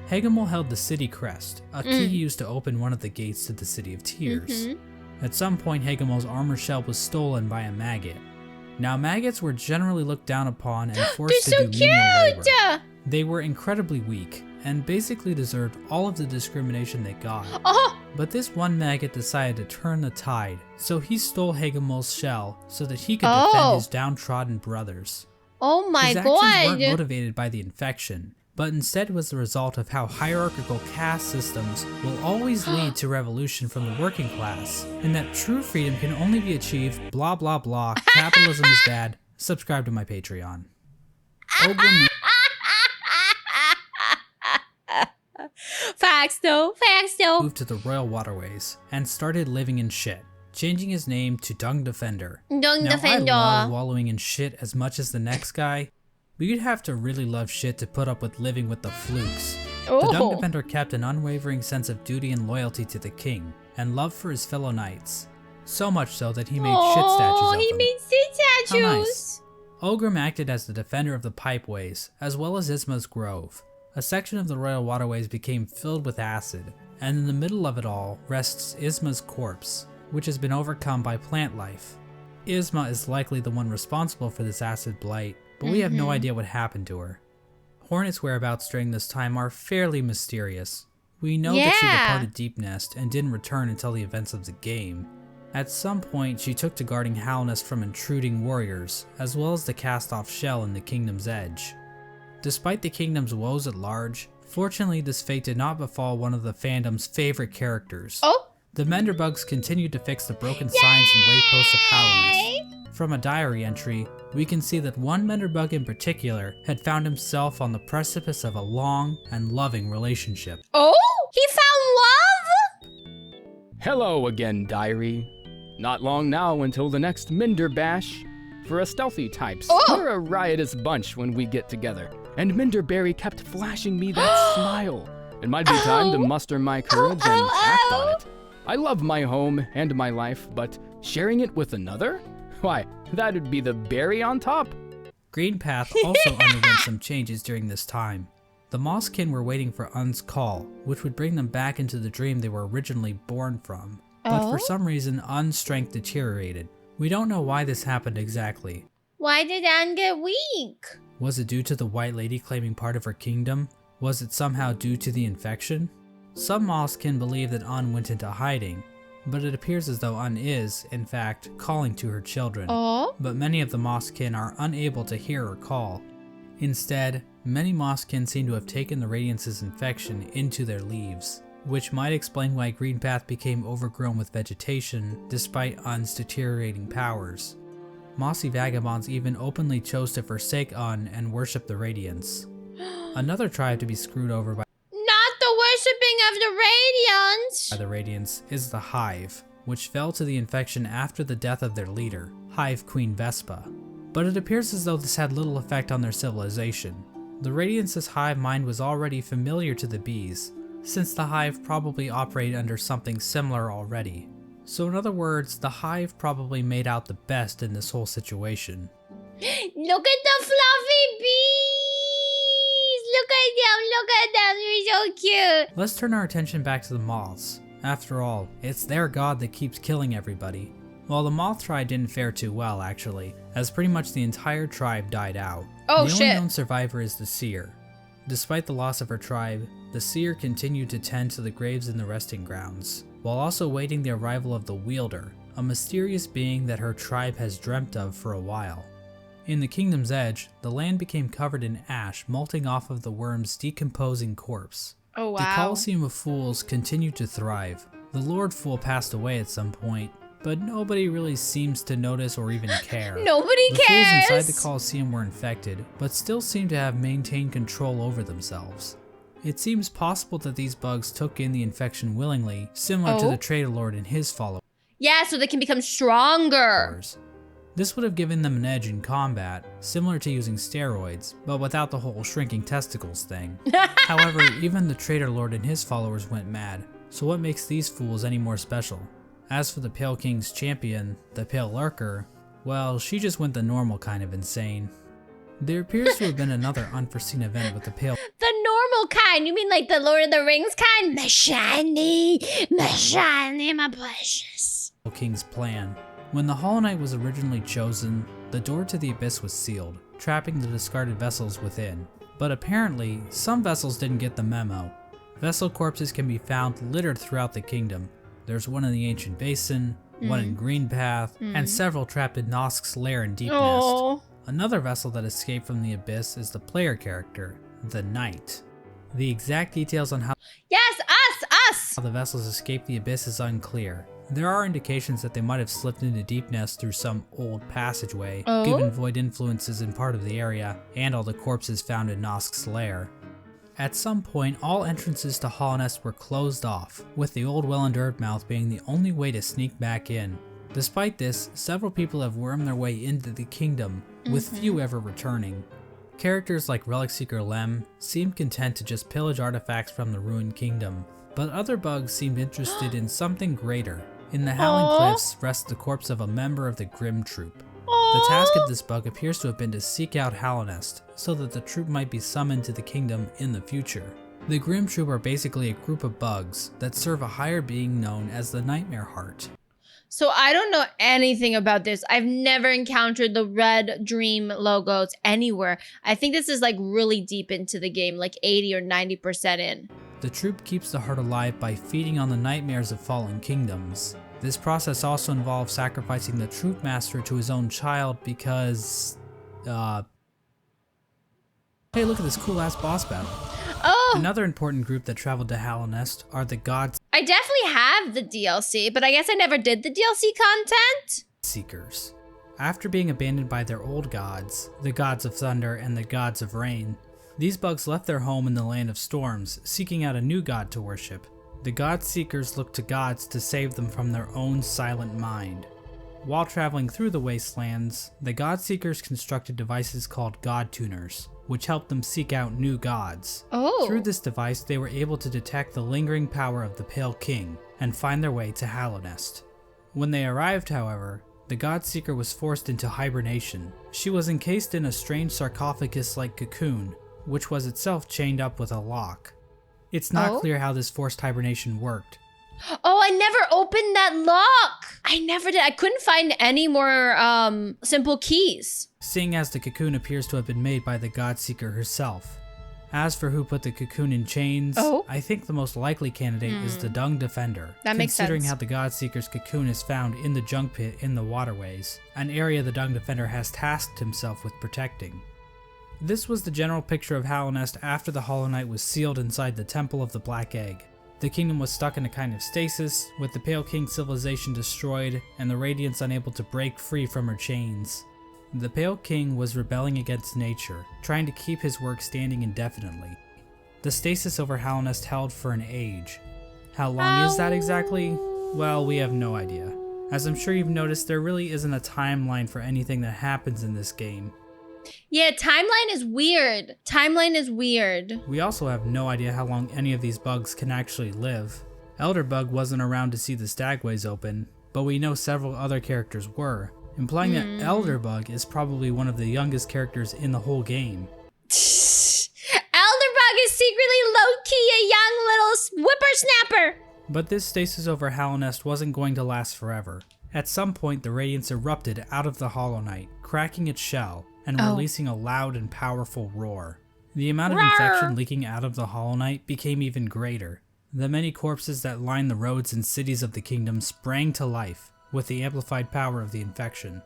Hegemel held the city crest, a key used to open one of the gates to the City of Tears. At some point, Hegemel's armor shell was stolen by a maggot. Now, maggots were generally looked down upon and forced They're to so do menial labor. cute. They were incredibly weak, and basically deserved all of the discrimination they got. Oh, But this one maggot decided to turn the tide, so he stole Hegemel's shell so that he could Oh. defend his downtrodden brothers. oh my His actions weren't god. motivated by the infection, but instead was the result of how hierarchical caste systems will always lead to revolution from the working class, and that true freedom can only be achieved blah blah blah, capitalism is bad, subscribe to my Patreon. Ogre Facts though. moved to the Royal Waterways and started living in shit, changing his name to Dung Defender. Dung Now, I Defender. love wallowing in shit as much as the next guy, but you'd have to really love shit to put up with living with the flukes. The Dung Oh. Defender kept an unwavering sense of duty and loyalty to the king, and love for his fellow knights. So much so that he made shit statues Oh, of he them. made shit How statues. nice. Ogrim acted as the defender of the pipeways, as well as Isma's Grove. A section of the Royal Waterways became filled with acid, and in the middle of it all rests Isma's corpse, which has been overcome by plant life. Isma is likely the one responsible for this acid blight, but we have no idea what happened to her. Hornet's whereabouts during this time are fairly mysterious. We know that she Yeah. departed Deep Nest and didn't return until the events of the game. At some point, she took to guarding Halnest from intruding warriors, as well as the cast-off shell in the Kingdom's Edge. Despite the Kingdom's woes at large, fortunately this fate did not befall one of the fandom's favorite characters. Oh. The Menderbugs continued to fix the broken signs and wayposts of Halnest. From a diary entry, we can see that one Menderbug in particular had found himself on the precipice of a long and loving relationship. Oh, he found love. Hello again, Diary. Not long now until the next Minder Bash. For us stealthy types, Oh. we're a riotous bunch when we get together, and Minderberry kept flashing me that smile. It might be time to muster my courage and act on it. I love my home and my life, but sharing it with another? Why, that'd be the berry on top. Greenpath also underwent some changes during this time. The Mosskin were waiting for Un's call, which would bring them back into the dream they were originally born from. But for some reason, Un's strength deteriorated. We don't know why this happened exactly. Why did Anne get weak? Was it due to the White Lady claiming part of her kingdom? Was it somehow due to the infection? Some Mosskin believe that Un went into hiding, but it appears as though Un is, in fact, calling to her children. But many of the Mosskin are unable to hear her call. Instead, many Mosskin seem to have taken the Radiance's infection into their leaves, which might explain why Greenpath became overgrown with vegetation despite Un's deteriorating powers. Mossy vagabonds even openly chose to forsake Un and worship the Radiance. Another tribe to be screwed over by Not the worshipping of the Radiance! the Radiance is the Hive, which fell to the infection after the death of their leader, Hive Queen Vespa. But it appears as though this had little effect on their civilization. The Radiance's hive mind was already familiar to the bees, since the hive probably operated under something similar already. So in other words, the hive probably made out the best in this whole situation. Look at the fluffy bees! Look at them, they're so cute! Let's turn our attention back to the moths. After all, it's their god that keeps killing everybody. Well, the moth tribe didn't fare too well, actually, as pretty much the entire tribe died out. Oh, the shit. only known survivor is the seer. Despite the loss of her tribe, the seer continued to tend to the graves in the resting grounds, while also waiting the arrival of the wielder, a mysterious being that her tribe has dreamt of for a while. In the Kingdom's Edge, the land became covered in ash molting off of the worm's decomposing corpse. Oh, wow. The Colosseum of Fools continued to thrive. The Lord Fool passed away at some point, but nobody really seems to notice or even care. Nobody The cares! fools inside the Colosseum were infected, but still seem to have maintained control over themselves. It seems possible that these bugs took in the infection willingly, similar to the Traitor Lord and his followers. Yeah, so they can become stronger. This would have given them an edge in combat, similar to using steroids, but without the whole shrinking testicles thing. However, even the Traitor Lord and his followers went mad, so what makes these fools any more special? As for the Pale King's champion, the Pale Lurker, well, she just went the normal kind of insane. There appears to have been another unforeseen event with the Pale The normal kind? You mean like the Lord of the Rings kind? My shiny, my precious. King's plan. When the Hollow Knight was originally chosen, the door to the Abyss was sealed, trapping the discarded vessels within. But apparently, some vessels didn't get the memo. Vessel corpses can be found littered throughout the kingdom. There's one in the Ancient Basin, one in Greenpath, and several trapped in Nosk's lair in Deep Nest. Another vessel that escaped from the Abyss is the player character, the Knight. The exact details on how Yes, us! the vessels escaped the Abyss is unclear. There are indications that they might have slipped into Deep Nest through some old passageway, given void influences in part of the area, and all the corpses found in Nosk's lair. At some point, all entrances to Hollow Nest were closed off, with the old well-endured mouth being the only way to sneak back in. Despite this, several people have wormed their way into the kingdom, with few ever returning. Characters like Relic Seeker Lem seem content to just pillage artifacts from the ruined kingdom, but other bugs seemed interested in something greater. In the Howling Cliffs rests the corpse of a member of the Grim Troop. The task of this bug appears to have been to seek out Hollow Nest, so that the troop might be summoned to the kingdom in the future. The Grim Troop are basically a group of bugs that serve a higher being known as the Nightmare Heart. So I don't know anything about this. I've never encountered the red dream logos anywhere. I think this is like really deep into the game, like 80 or 90% in. The troop keeps the heart alive by feeding on the nightmares of fallen kingdoms. This process also involves sacrificing the troop master to his own child because, hey, look at this cool ass boss battle. Oh! Another important group that traveled to Hollow Nest are the God I definitely have the DLC, but I guess I never did the DLC content? Seekers. After being abandoned by their old gods, the gods of thunder and the gods of rain, these bugs left their home in the land of storms, seeking out a new god to worship. The God Seekers looked to gods to save them from their own silent mind. While traveling through the wastelands, the God Seekers constructed devices called God Tuners, which helped them seek out new gods. Oh. Through this device, they were able to detect the lingering power of the Pale King and find their way to Hollow Nest. When they arrived, however, the Godseeker was forced into hibernation. She was encased in a strange sarcophagus-like cocoon, which was itself chained up with a lock. It's not clear how this forced hibernation worked. Oh, I never opened that lock. I never did. I couldn't find any more simple keys. Seeing as the cocoon appears to have been made by the Godseeker herself. As for who put the cocoon in chains, I think the most likely candidate is the Dung Defender. That makes sense. Considering how the Godseeker's cocoon is found in the junk pit in the waterways, an area the Dung Defender has tasked himself with protecting. This was the general picture of Hallownest after the Hollow Knight was sealed inside the Temple of the Black Egg. The kingdom was stuck in a kind of stasis, with the Pale King civilization destroyed and the Radiants unable to break free from her chains. The Pale King was rebelling against nature, trying to keep his work standing indefinitely. The stasis over Hallownest held for an age. How long is that exactly? Well, we have no idea. As I'm sure you've noticed, there really isn't a timeline for anything that happens in this game. Yeah, timeline is weird. Timeline is weird. We also have no idea how long any of these bugs can actually live. Elderbug wasn't around to see the Stagways open, but we know several other characters were, implying that Elderbug is probably one of the youngest characters in the whole game. Elderbug is secretly low-key a young little whippersnapper. But this stasis over Hallownest wasn't going to last forever. At some point, the Radiance erupted out of the Hollow Knight, cracking its shell, and releasing a loud and powerful roar. The amount of infection leaking out of the Hollow Knight became even greater. The many corpses that lined the roads and cities of the kingdom sprang to life with the amplified power of the infection.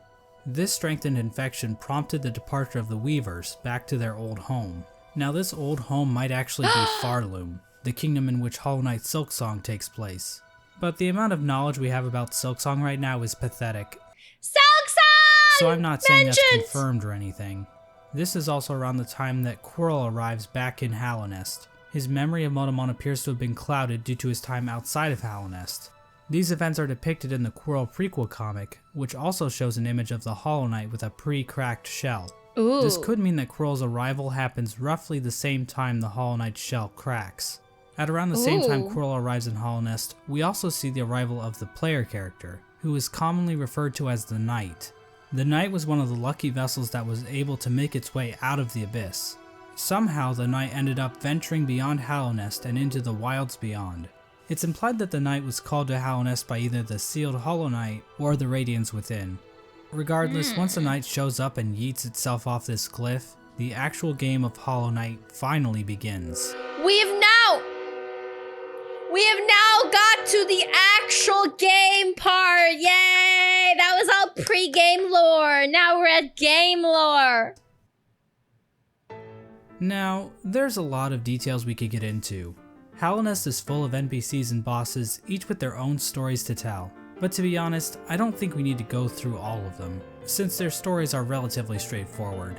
This strengthened infection prompted the departure of the Weavers back to their old home. Now this old home might actually be Farloom, the kingdom in which Hollow Knight Silksong takes place. But the amount of knowledge we have about Silksong right now is pathetic. Silksong! So I'm not saying that's confirmed or anything. This is also around the time that Quirrell arrives back in Hallownest. His memory of Motomon appears to have been clouded due to his time outside of Hallownest. These events are depicted in the Quirrell prequel comic, which also shows an image of the Hollow Knight with a pre-cracked shell. Ooh. This could mean that Quirrell's arrival happens roughly the same time the Hollow Knight's shell cracks. At around the same time Quirrell arrives in Hallownest, we also see the arrival of the player character, who is commonly referred to as the Knight. The Knight was one of the lucky vessels that was able to make its way out of the abyss. Somehow the Knight ended up venturing beyond Hallownest and into the wilds beyond. It's implied that the Knight was called to Hallownest by either the sealed Hollow Knight or the Radiants within. Regardless, once the Knight shows up and yeets itself off this cliff, the actual game of Hollow Knight finally begins. We have now got to the actual game part. Yay! That was all pre-game lore. Now we're at game lore. Now, there's a lot of details we could get into. Hallownest is full of NPCs and bosses, each with their own stories to tell. But to be honest, I don't think we need to go through all of them, since their stories are relatively straightforward.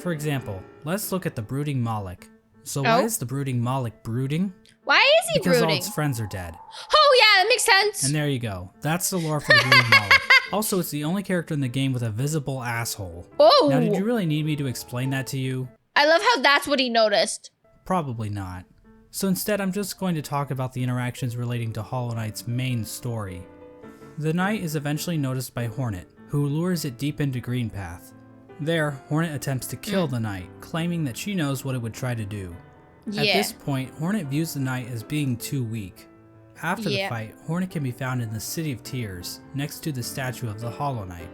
For example, let's look at the Brooding Moloch. So why is the Brooding Moloch brooding? Why is he because brooding? all its friends are dead. Oh yeah, that makes sense. And there you go. That's the lore for the Brooding Moloch. Also, it's the only character in the game with a visible asshole. Oh. Now, did you really need me to explain that to you? I love how that's what he noticed. Probably not. So instead, I'm just going to talk about the interactions relating to Hollow Knight's main story. The Knight is eventually noticed by Hornet, who lures it deep into Greenpath. There, Hornet attempts to kill the Knight, claiming that she knows what it would try to do. Yeah. At this point, Hornet views the Knight as being too weak. After the fight, Hornet can be found in the City of Tears, next to the statue of the Hollow Knight.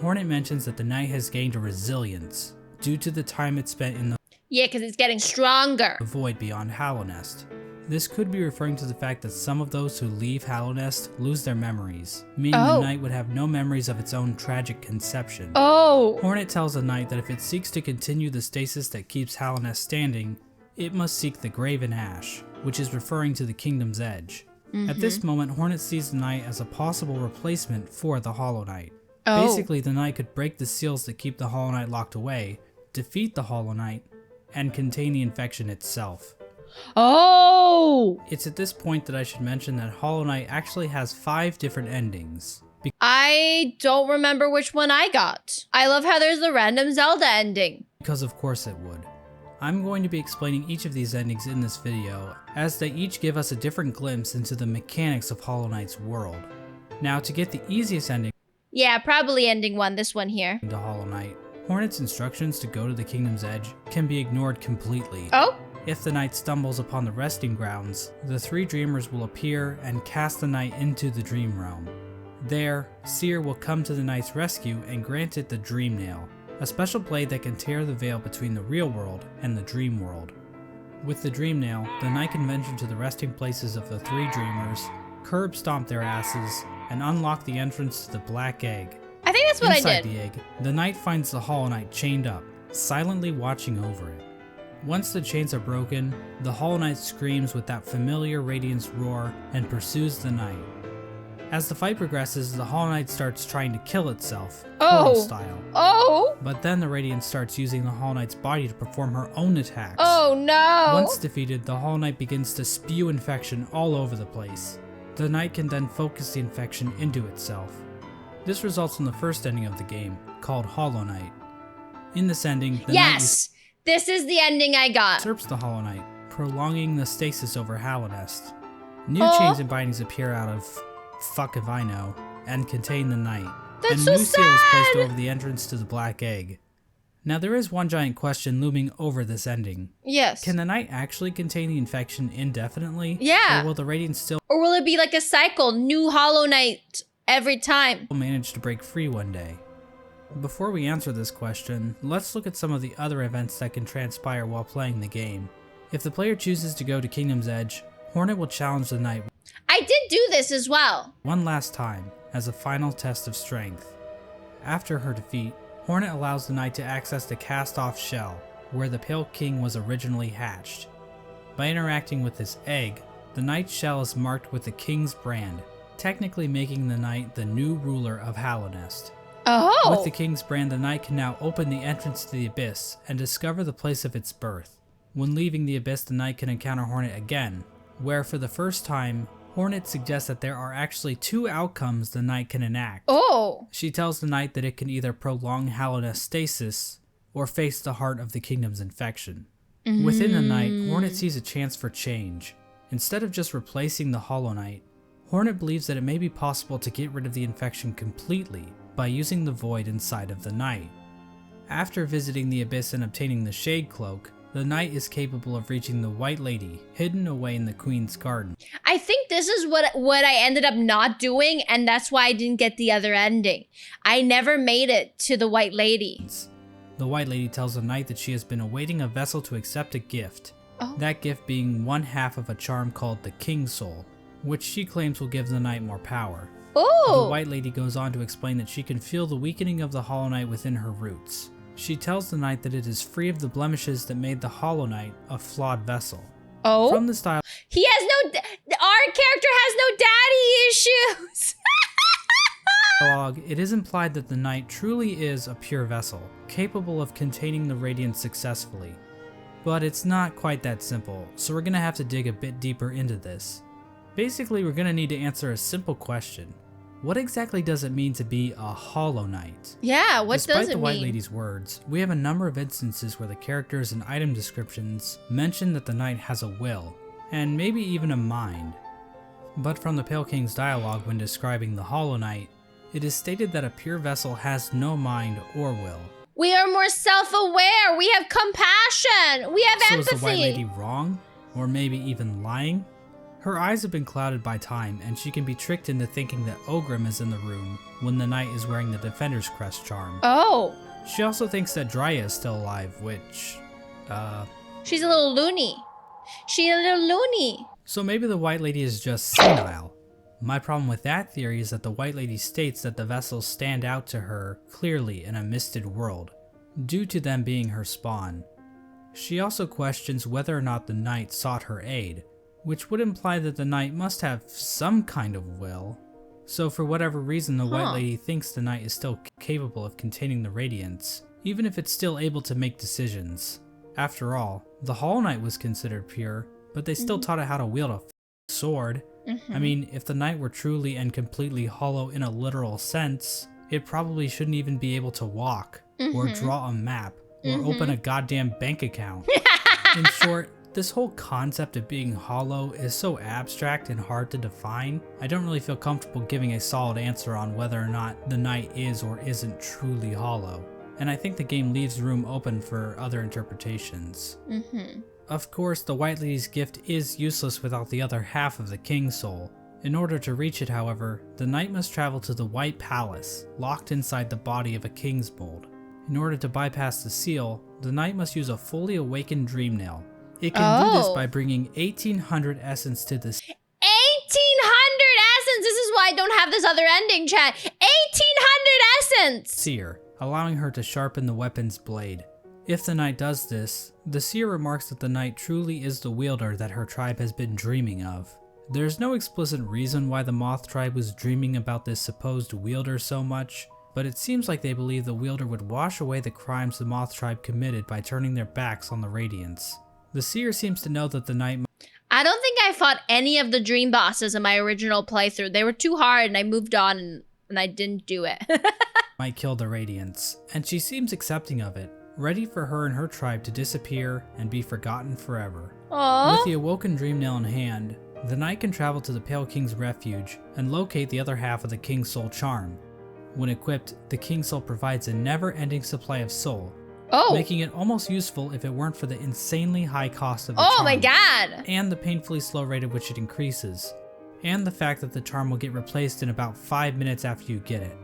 Hornet mentions that the Knight has gained a resilience, due to the time it spent in the because it's getting stronger. void beyond Hallownest. This could be referring to the fact that some of those who leave Hallownest lose their memories, meaning the Knight would have no memories of its own tragic conception. Hornet tells the Knight that if it seeks to continue the stasis that keeps Hallownest standing, it must seek the Graven Ash, which is referring to the Kingdom's Edge. At this moment, Hornet sees the Knight as a possible replacement for the Hollow Knight. Basically, the Knight could break the seals that keep the Hollow Knight locked away, defeat the Hollow Knight, and contain the infection itself. It's at this point that I should mention that Hollow Knight actually has 5 different endings. I don't remember which one I got. I love how there's the random Zelda ending. Because of course it would. I'm going to be explaining each of these endings in this video, as they each give us a different glimpse into the mechanics of Hollow Knight's world. Now, to get the easiest ending, Yeah, probably ending 1, this one here. To Hollow Knight. Hornet's instructions to go to the Kingdom's Edge can be ignored completely. Oh? If the knight stumbles upon the resting grounds, the 3 dreamers will appear and cast the knight into the dream realm. There, Seer will come to the knight's rescue and grant it the Dream Nail, a special blade that can tear the veil between the real world and the dream world. With the Dream Nail, the knight can venture to the resting places of the 3 dreamers, curb stomp their asses, and unlock the entrance to the Black Egg. I think that's what Inside I did. the egg, the knight finds the Hollow Knight chained up, silently watching over it. Once the chains are broken, the Hollow Knight screams with that familiar Radiance roar and pursues the knight. As the fight progresses, the Hollow Knight starts trying to kill itself, Oh. Portal style. Oh! But then the Radiance starts using the Hollow Knight's body to perform her own attacks. Oh no! Once defeated, the Hollow Knight begins to spew infection all over the place. The knight can then focus the infection into itself. This results in the first ending of the game, called Hollow Knight. In this ending, the knight Yes! This is the ending I got. usurps the Hollow Knight, prolonging the stasis over Hallownest. New Aw. chains and bindings appear out of fuck if I know, and contain the knight. That's and so new seal is placed sad. over the entrance to the Black Egg. Now there is one giant question looming over this ending. Yes. Can the knight actually contain the infection indefinitely? Yeah. Or will the Radiance still Or will it be like a cycle? New Hollow Knight every time. manage to break free one day? Before we answer this question, let's look at some of the other events that can transpire while playing the game. If the player chooses to go to Kingdom's Edge, Hornet will challenge the knight I did do this as well. one last time as a final test of strength. After her defeat, Hornet allows the knight to access the cast-off shell, where the Pale King was originally hatched. By interacting with this egg, the knight's shell is marked with the king's brand, technically making the knight the new ruler of Hallownest. Oh. With the king's brand, the knight can now open the entrance to the abyss and discover the place of its birth. When leaving the abyss, the knight can encounter Hornet again, where for the first time, Hornet suggests that there are actually 2 outcomes the knight can enact. Oh. She tells the knight that it can either prolong Hallownest stasis or face the heart of the kingdom's infection. Within the knight, Hornet sees a chance for change. Instead of just replacing the Hollow Knight, Hornet believes that it may be possible to get rid of the infection completely by using the void inside of the knight. After visiting the abyss and obtaining the Shade Cloak, the knight is capable of reaching the White Lady, hidden away in the Queen's Garden. I think this is what I ended up not doing, and that's why I didn't get the other ending. I never made it to the White Lady. The White Lady tells the knight that she has been awaiting a vessel to accept a gift. Oh. That gift being one half of a charm called the King's Soul, which she claims will give the knight more power. The Oh. White Lady goes on to explain that she can feel the weakening of the Hollow Knight within her roots. She tells the knight that it is free of the blemishes that made the Hollow Knight a flawed vessel. Oh. From this dialogue, He has no. Our character has no daddy issues. it is implied that the knight truly is a pure vessel, capable of containing the radiance successfully. But it's not quite that simple, so we're gonna have to dig a bit deeper into this. Basically, we're gonna need to answer a simple question. What exactly does it mean to be a Hollow Knight? Yeah. What Despite does the it White mean? Lady's words, we have a number of instances where the characters and item descriptions mention that the knight has a will, and maybe even a mind. But from the Pale King's dialogue when describing the Hollow Knight, it is stated that a pure vessel has no mind or will. We are more self-aware. We have compassion. We have So empathy. is the White Lady wrong? Or maybe even lying? Her eyes have been clouded by time, and she can be tricked into thinking that Ogrim is in the room when the knight is wearing the Defender's Crest charm. Oh. She also thinks that Dryia is still alive, which, She's a little loony. She's a little loony. so maybe the White Lady is just senile. My problem with that theory is that the White Lady states that the vessels stand out to her clearly in a misted world, due to them being her spawn. She also questions whether or not the knight sought her aid, which would imply that the knight must have some kind of will. So for whatever reason, the White Lady thinks the knight is still capable of containing the radiance, even if it's still able to make decisions. After all, the Hollow Knight was considered pure, but they still taught it how to wield a sword. I mean, if the knight were truly and completely hollow in a literal sense, it probably shouldn't even be able to walk, or draw a map, or open a goddamn bank account. In short, This whole concept of being hollow is so abstract and hard to define, I don't really feel comfortable giving a solid answer on whether or not the knight is or isn't truly hollow, and I think the game leaves room open for other interpretations. Of course, the White Lady's gift is useless without the other half of the King's Soul. In order to reach it, however, the knight must travel to the White Palace, locked inside the body of a King's Mold. In order to bypass the seal, the knight must use a fully awakened dream nail. It can do this by bringing 1800 essence to the 1800 essence! This is why I don't have this other ending, chat. 1800 essence! seer, allowing her to sharpen the weapon's blade. If the knight does this, the seer remarks that the knight truly is the wielder that her tribe has been dreaming of. There's no explicit reason why the Moth tribe was dreaming about this supposed wielder so much, but it seems like they believe the wielder would wash away the crimes the Moth tribe committed by turning their backs on the Radiants. The seer seems to know that the knight I don't think I fought any of the dream bosses in my original playthrough. They were too hard and I moved on and I didn't do it. might kill the Radiants, and she seems accepting of it, ready for her and her tribe to disappear and be forgotten forever. Aww. With the awoken dream nail in hand, the knight can travel to the Pale King's refuge and locate the other half of the King's Soul charm. When equipped, the King's Soul provides a never-ending supply of soul, making it almost useful if it weren't for the insanely high cost of the charm. Oh my god! And the painfully slow rate at which it increases, and the fact that the charm will get replaced in about 5 minutes after you get it.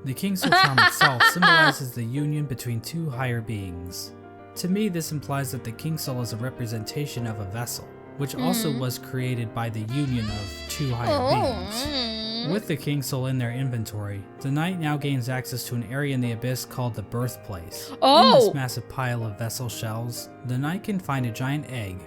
The King's Soul charm itself symbolizes the union between two higher beings. To me, this implies that the King's Soul is a representation of a vessel, which also was created by the union of two higher beings. With the King's Soul in their inventory, the knight now gains access to an area in the abyss called the Birthplace. In this massive pile of vessel shells, the knight can find a giant egg.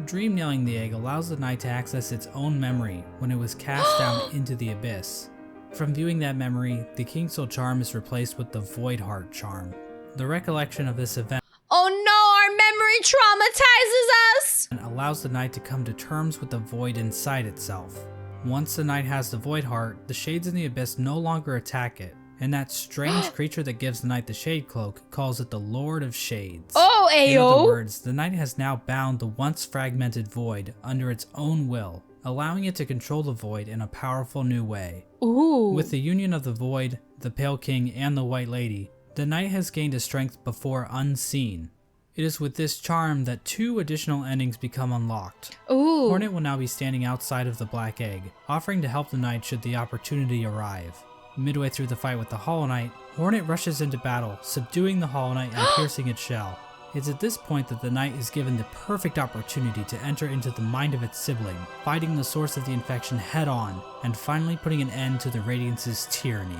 Dream nailing the egg allows the knight to access its own memory when it was cast down into the abyss. From viewing that memory, the King's Soul charm is replaced with the Void Heart charm. The recollection of this event Oh no, our memory traumatizes us! allows the knight to come to terms with the void inside itself. Once the knight has the Void Heart, the shades in the abyss no longer attack it, and that strange creature that gives the knight the Shade Cloak calls it the Lord of Shades. Oh, In ayo! other words, the knight has now bound the once fragmented void under its own will, allowing it to control the void in a powerful new way. Ooh. With the union of the void, the Pale King, and the White Lady, the knight has gained a strength before unseen. It is with this charm that 2 additional endings become unlocked. Ooh. Hornet will now be standing outside of the Black Egg, offering to help the knight should the opportunity arrive. Midway through the fight with the Hollow Knight, Hornet rushes into battle, subduing the Hollow Knight and piercing its shell. It's at this point that the knight is given the perfect opportunity to enter into the mind of its sibling, fighting the source of the infection head on, and finally putting an end to the Radiance's tyranny.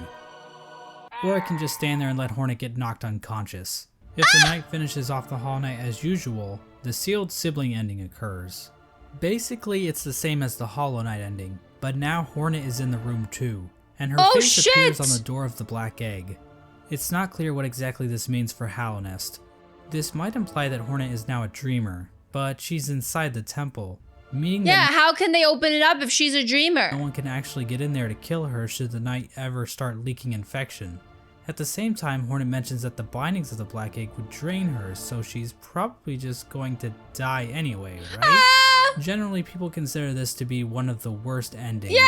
Or it can just stand there and let Hornet get knocked unconscious. If the knight finishes off the Hollow Knight as usual, the sealed sibling ending occurs. Basically, it's the same as the Hollow Knight ending, but now Hornet is in the room too, and her face appears on the door of the Black Egg. It's not clear what exactly this means for Hallownest. This might imply that Hornet is now a dreamer, but she's inside the temple, meaning that how can they open it up if she's a dreamer? no one can actually get in there to kill her should the knight ever start leaking infection. At the same time, Hornet mentions that the bindings of the Black Egg would drain her, so she's probably just going to die anyway, right? Generally, people consider this to be one of the worst endings.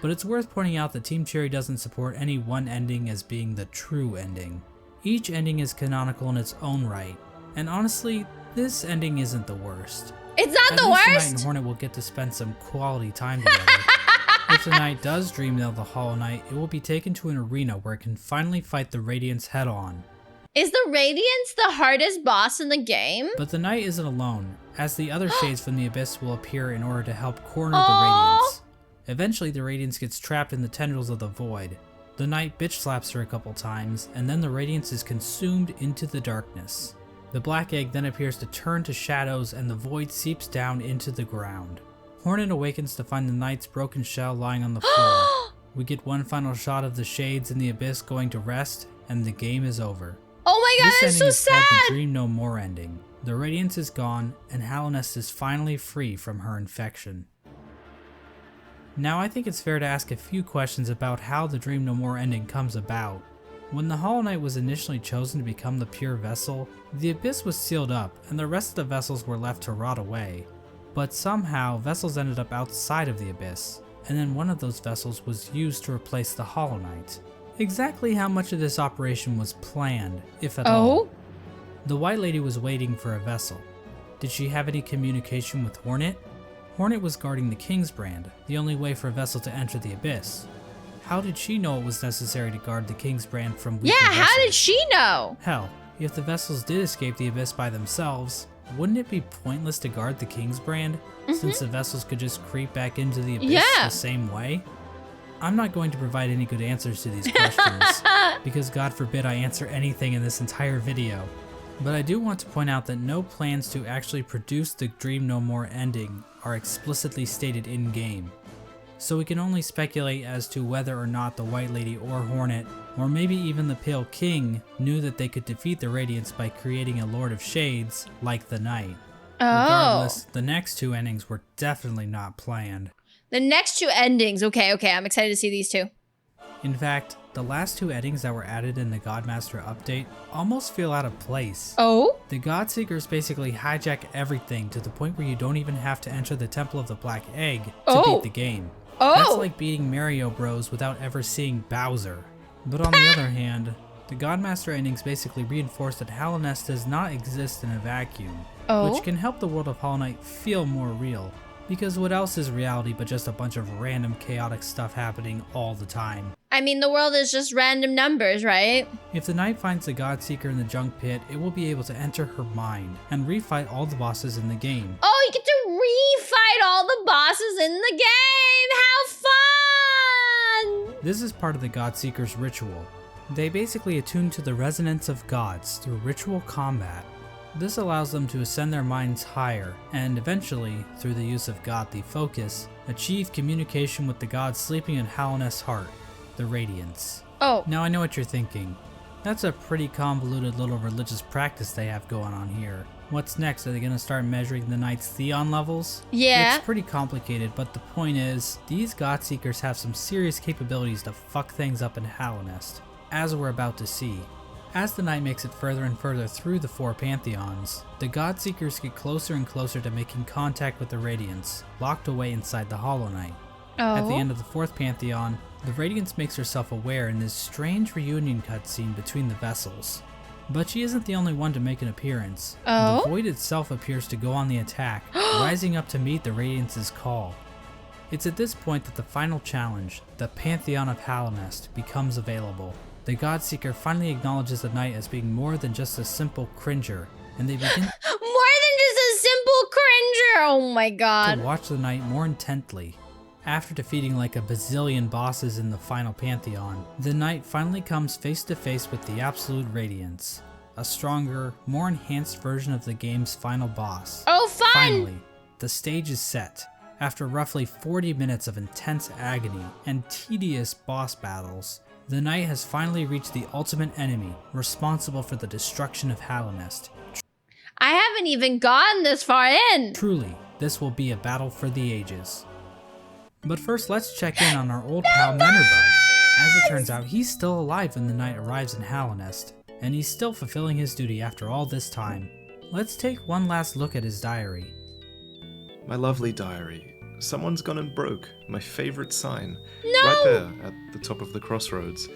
But it's worth pointing out that Team Cherry doesn't support any one ending as being the true ending. Each ending is canonical in its own right, and honestly, this ending isn't the worst. It's not At the least the worst? knight and Hornet will get to spend some quality time together. If the knight does dream nail the Hollow Knight, it will be taken to an arena where it can finally fight the Radiance head on. Is the Radiance the hardest boss in the game? But the knight isn't alone, as the other shades from the Abyss will appear in order to help corner the Radiance. Eventually, the Radiance gets trapped in the tendrils of the Void. The knight bitch slaps her a couple times, and then the Radiance is consumed into the darkness. The Black Egg then appears to turn to shadows and the Void seeps down into the ground. Hornet awakens to find the knight's broken shell lying on the floor. We get one final shot of the shades in the Abyss going to rest, and the game is over. Oh my god, This that's so ending is called sad! the Dream No More ending. The Radiance is gone, and Hallownest is finally free from her infection. Now I think it's fair to ask a few questions about how the Dream No More ending comes about. When the Hollow Knight was initially chosen to become the pure vessel, the Abyss was sealed up and the rest of the vessels were left to rot away. But somehow, vessels ended up outside of the Abyss, and then one of those vessels was used to replace the Hollow Knight. Exactly how much of this operation was planned, if at all? The White Lady was waiting for a vessel. Did she have any communication with Hornet? Hornet was guarding the King's Brand, the only way for a vessel to enter the Abyss. How did she know it was necessary to guard the King's Brand from weaker Yeah, how did vessels? she know? Hell, if the vessels did escape the Abyss by themselves, wouldn't it be pointless to guard the King's Brand, since the vessels could just creep back into the Abyss the same way? I'm not going to provide any good answers to these questions, because God forbid I answer anything in this entire video. But I do want to point out that no plans to actually produce the Dream No More ending are explicitly stated in-game. So we can only speculate as to whether or not the White Lady or Hornet, or maybe even the Pale King, knew that they could defeat the Radiants by creating a Lord of Shades like the Knight. Regardless, the next two endings were definitely not planned. The next two endings. Okay, I'm excited to see these two. In fact, the last two endings that were added in the Godmaster update almost feel out of place. Oh? The Godseekers basically hijack everything to the point where you don't even have to enter the Temple of the Black Egg to beat the game. That's like beating Mario Bros without ever seeing Bowser. But on the other hand, the Godmaster endings basically reinforce that Hallownest does not exist in a vacuum, which can help the world of Hollow Knight feel more real. Because what else is reality but just a bunch of random chaotic stuff happening all the time? I mean, the world is just random numbers, right? If the Knight finds the Godseeker in the junk pit, it will be able to enter her mind and refight all the bosses in the game. Oh, you get to refight all the bosses in the game! How fun! This is part of the Godseeker's ritual. They basically attune to the resonance of gods through ritual combat. This allows them to ascend their minds higher, and eventually, through the use of godly focus, achieve communication with the god sleeping in Hallownest's heart, the Radiance. Oh. Now I know what you're thinking. That's a pretty convoluted little religious practice they have going on here. What's next? Are they gonna start measuring the Knight's Theon levels? Yeah. It's pretty complicated, but the point is, these Godseekers have some serious capabilities to fuck things up in Hallownest, as we're about to see. As the Knight makes it further and further through the four Pantheons, the Godseekers get closer and closer to making contact with the Radiance, locked away inside the Hollow Knight. At the end of the fourth Pantheon, the Radiance makes herself aware in this strange reunion cutscene between the vessels. But she isn't the only one to make an appearance. The Void itself appears to go on the attack, rising up to meet the Radiance's call. It's at this point that the final challenge, the Pantheon of Hallownest, becomes available. The Godseeker finally acknowledges the Knight as being more than just a simple cringer, and they begin More than just a simple cringer! Oh my god. to watch the Knight more intently. After defeating like a bazillion bosses in the final Pantheon, the Knight finally comes face to face with the Absolute Radiance, a stronger, more enhanced version of the game's final boss. Oh, fun! Finally, the stage is set. After roughly 40 minutes of intense agony and tedious boss battles, the Knight has finally reached the ultimate enemy, responsible for the destruction of Hallownest. I haven't even gotten this far in. Truly, this will be a battle for the ages. But first, let's check in on our old pal Menerbug. As it turns out, he's still alive when the Knight arrives in Hallownest, and he's still fulfilling his duty after all this time. Let's take one last look at his diary. My lovely diary. Someone's gone and broke my favorite sign. No! Right there at the top of the crossroads.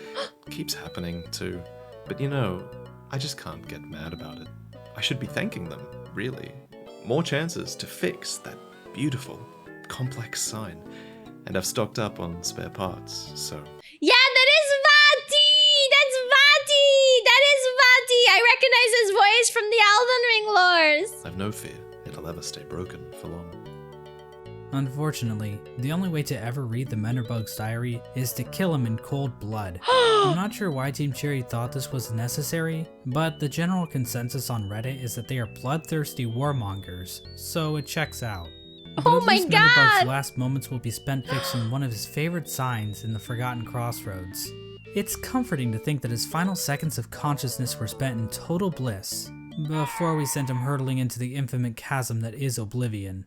Keeps happening too. But you know, I just can't get mad about it. I should be thanking them, really. More chances to fix that beautiful, complex sign. And I've stocked up on spare parts, so... Yeah, that is Vati! That's Vati! That is Vati! I recognize his voice from the Elden Ring lores! I've no fear it'll ever stay broken for long. Unfortunately, the only way to ever read the Menerbug's diary is to kill him in cold blood. I'm not sure why Team Cherry thought this was necessary, but the general consensus on Reddit is that they are bloodthirsty warmongers, so it checks out. But Oh at my least god! Menerbug's last moments will be spent fixing one of his favorite signs in the Forgotten Crossroads. It's comforting to think that his final seconds of consciousness were spent in total bliss, before we sent him hurtling into the infinite chasm that is Oblivion.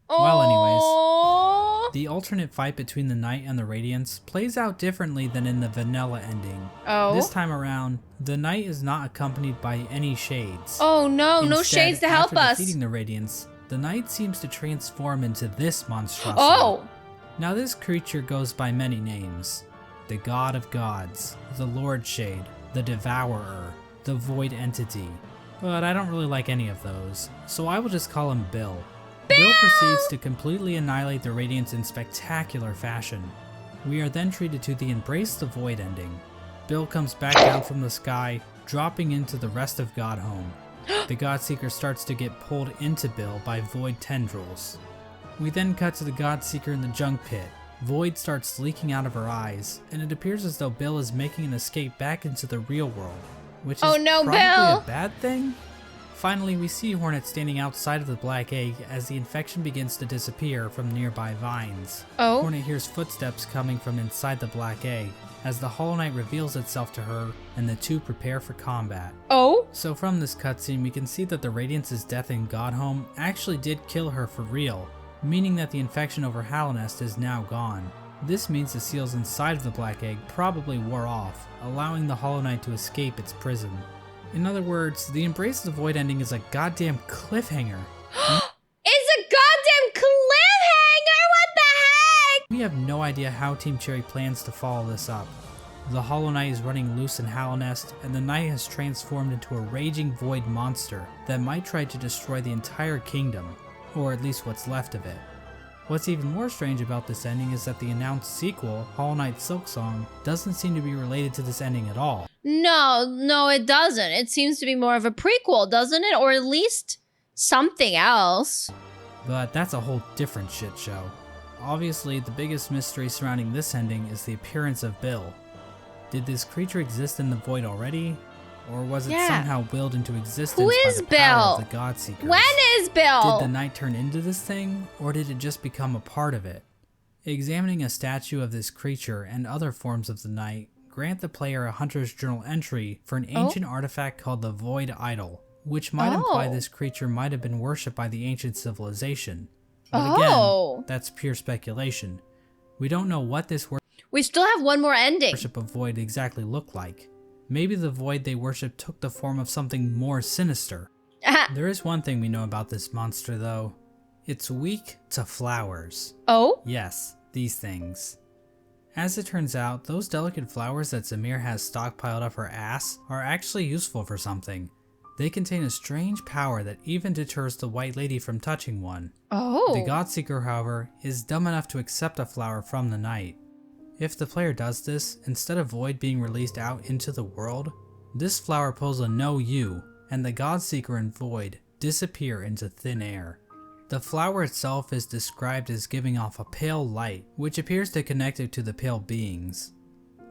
Well, anyways, The alternate fight between the Knight and the Radiants plays out differently than in the vanilla ending. Oh. This time around, the Knight is not accompanied by any shades. Oh no, no Instead, shades to help after us. defeating the Radiants, the Knight seems to transform into this monstrosity. Oh! Now this creature goes by many names. The God of Gods, the Lord Shade, the Devourer, the Void Entity. But I don't really like any of those, so I will just call him Bill. Bill proceeds to completely annihilate the Radiants in spectacular fashion. We are then treated to the Embrace the Void ending. Bill comes back down from the sky, dropping into the rest of Godhome. The Godseeker starts to get pulled into Bill by Void tendrils. We then cut to the Godseeker in the junk pit. Void starts leaking out of her eyes, and it appears as though Bill is making an escape back into the real world, which is probably a bad thing. Finally, we see Hornet standing outside of the black egg as the infection begins to disappear from nearby vines. Oh. Hornet hears footsteps coming from inside the black egg as the Hollow Knight reveals itself to her and the two prepare for combat. Oh? So from this cutscene, we can see that the Radiance's death in Godhome actually did kill her for real, meaning that the infection over Hallownest is now gone. This means the seals inside of the black egg probably wore off, allowing the Hollow Knight to escape its prison. In other words, the Embrace the Void ending is a goddamn cliffhanger. It's a goddamn cliffhanger! What the heck? We have no idea how Team Cherry plans to follow this up. The Hollow Knight is running loose in Hallownest, and the Knight has transformed into a raging void monster that might try to destroy the entire kingdom, or at least what's left of it. What's even more strange about this ending is that the announced sequel, Hollow Knight Silksong, doesn't seem to be related to this ending at all. No, it doesn't. It seems to be more of a prequel, doesn't it? Or at least something else. But that's a whole different shit show. Obviously, the biggest mystery surrounding this ending is the appearance of Bill. Did this creature exist in the void already? Or was it somehow willed into existence Who is by the power Bill? of the Godseekers? When is Bill? Did the Knight turn into this thing, or did it just become a part of it? Examining a statue of this creature and other forms of the Knight grant the player a Hunter's Journal entry for an ancient artifact called the Void Idol, which might imply this creature might have been worshipped by the ancient civilization. But again, that's pure speculation. We don't know what this We still have one more ending. worship of Void exactly looked like. Maybe the Void they worship took the form of something more sinister. There is one thing we know about this monster though. It's weak to flowers. Oh? Yes, these things. As it turns out, those delicate flowers that Zamir has stockpiled up her ass are actually useful for something. They contain a strange power that even deters the White Lady from touching one. Oh. The Godseeker, however, is dumb enough to accept a flower from the Knight. If the player does this, instead of Void being released out into the world, this flower pulls a no you, and the Godseeker and Void disappear into thin air. The flower itself is described as giving off a pale light, which appears to connect it to the pale beings.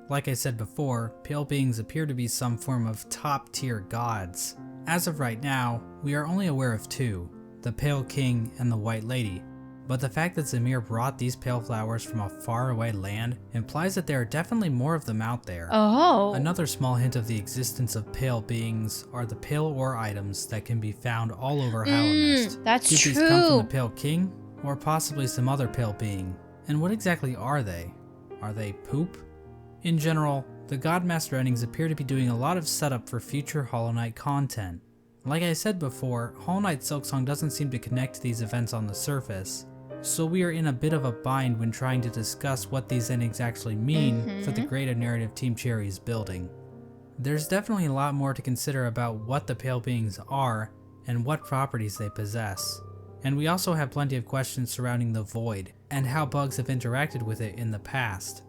Like I said before, pale beings appear to be some form of top tier gods. As of right now, we are only aware of two, the Pale King and the White Lady. But the fact that Zamir brought these pale flowers from a faraway land implies that there are definitely more of them out there. Oh. Another small hint of the existence of pale beings are the pale ore items that can be found all over Hallownest. That's Did true. these come from the Pale King, or possibly some other pale being? And what exactly are they? Are they poop? In general, the Godmaster endings appear to be doing a lot of setup for future Hollow Knight content. Like I said before, Hollow Knight Silksong doesn't seem to connect to these events on the surface, so we are in a bit of a bind when trying to discuss what these endings actually mean for the greater narrative Team Cherry is building. There's definitely a lot more to consider about what the Pale Beings are and what properties they possess. And we also have plenty of questions surrounding the Void and how bugs have interacted with it in the past.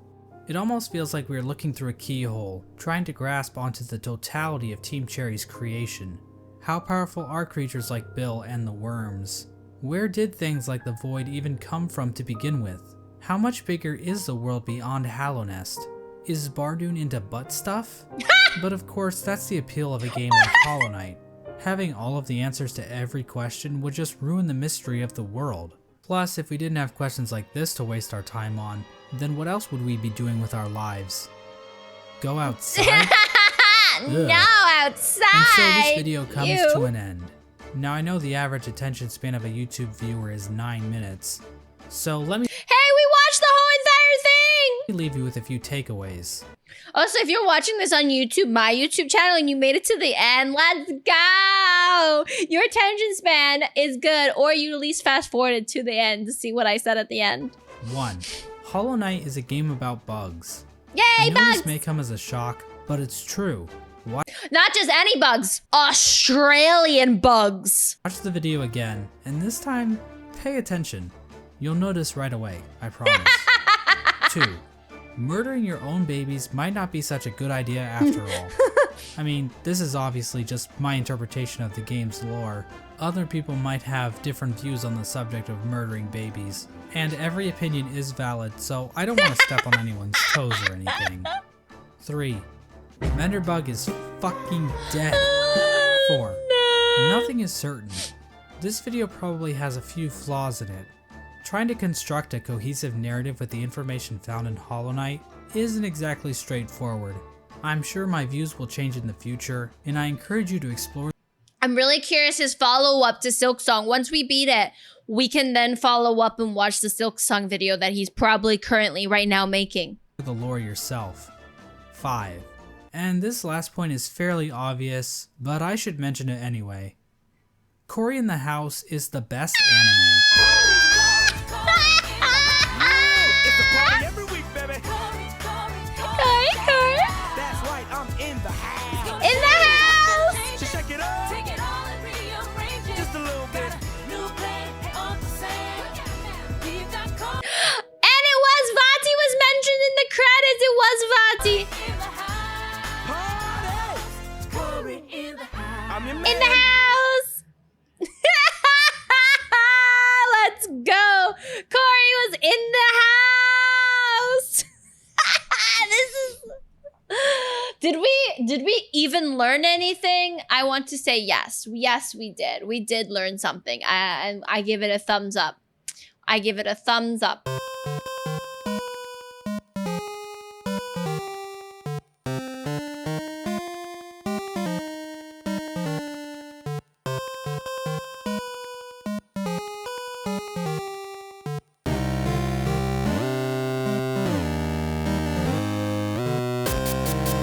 It almost feels like we are looking through a keyhole, trying to grasp onto the totality of Team Cherry's creation. How powerful are creatures like Bill and the worms? Where did things like the Void even come from to begin with? How much bigger is the world beyond Hallownest? Is Bardoon into butt stuff? But of course, that's the appeal of a game like Hollow Knight. Having all of the answers to every question would just ruin the mystery of the world. Plus, if we didn't have questions like this to waste our time on, then what else would we be doing with our lives? Go outside? No, outside. And so this video comes Ew. to an end. Now I know the average attention span of a YouTube viewer is 9 minutes, so let me Hey, we watched the whole entire thing. Let me leave you with a few takeaways. Also, if you're watching this on YouTube, my YouTube channel, and you made it to the end, let's go. Your attention span is good, or you at least fast forwarded to the end to see what I said at the end. 1. Hollow Knight is a game about bugs. Yay, I know bugs! this may come as a shock, but it's true. Watch Not just any bugs, Australian bugs. the video again, and this time, pay attention. You'll notice right away, I promise. 2. Murdering your own babies might not be such a good idea after all. I mean, this is obviously just my interpretation of the game's lore. Other people might have different views on the subject of murdering babies, and every opinion is valid, so I don't want to step on anyone's toes or anything. 3. Menderbug is fucking dead. 4. Nothing is certain. This video probably has a few flaws in it. Trying to construct a cohesive narrative with the information found in Hollow Knight isn't exactly straightforward. I'm sure my views will change in the future, and I encourage you to explore. I'm really curious his follow-up to Silksong. Once we beat it, we can then follow up and watch the Silksong video that he's probably currently right now making. The lore yourself. 5. And this last point is fairly obvious, but I should mention it anyway. Cory in the House is the best anime. It's a party every week, baby. Cory. That's right, I'm in the house. In the house! So check it out. Just a little bit. And it was Vati was mentioned in the credits. It was Vati. I'm your man. In the house. Let's go. Cory was in the house. This is... Did we even learn anything? I want to say yes. Yes, we did. We did learn something. And I give it a thumbs up. I give it a thumbs up.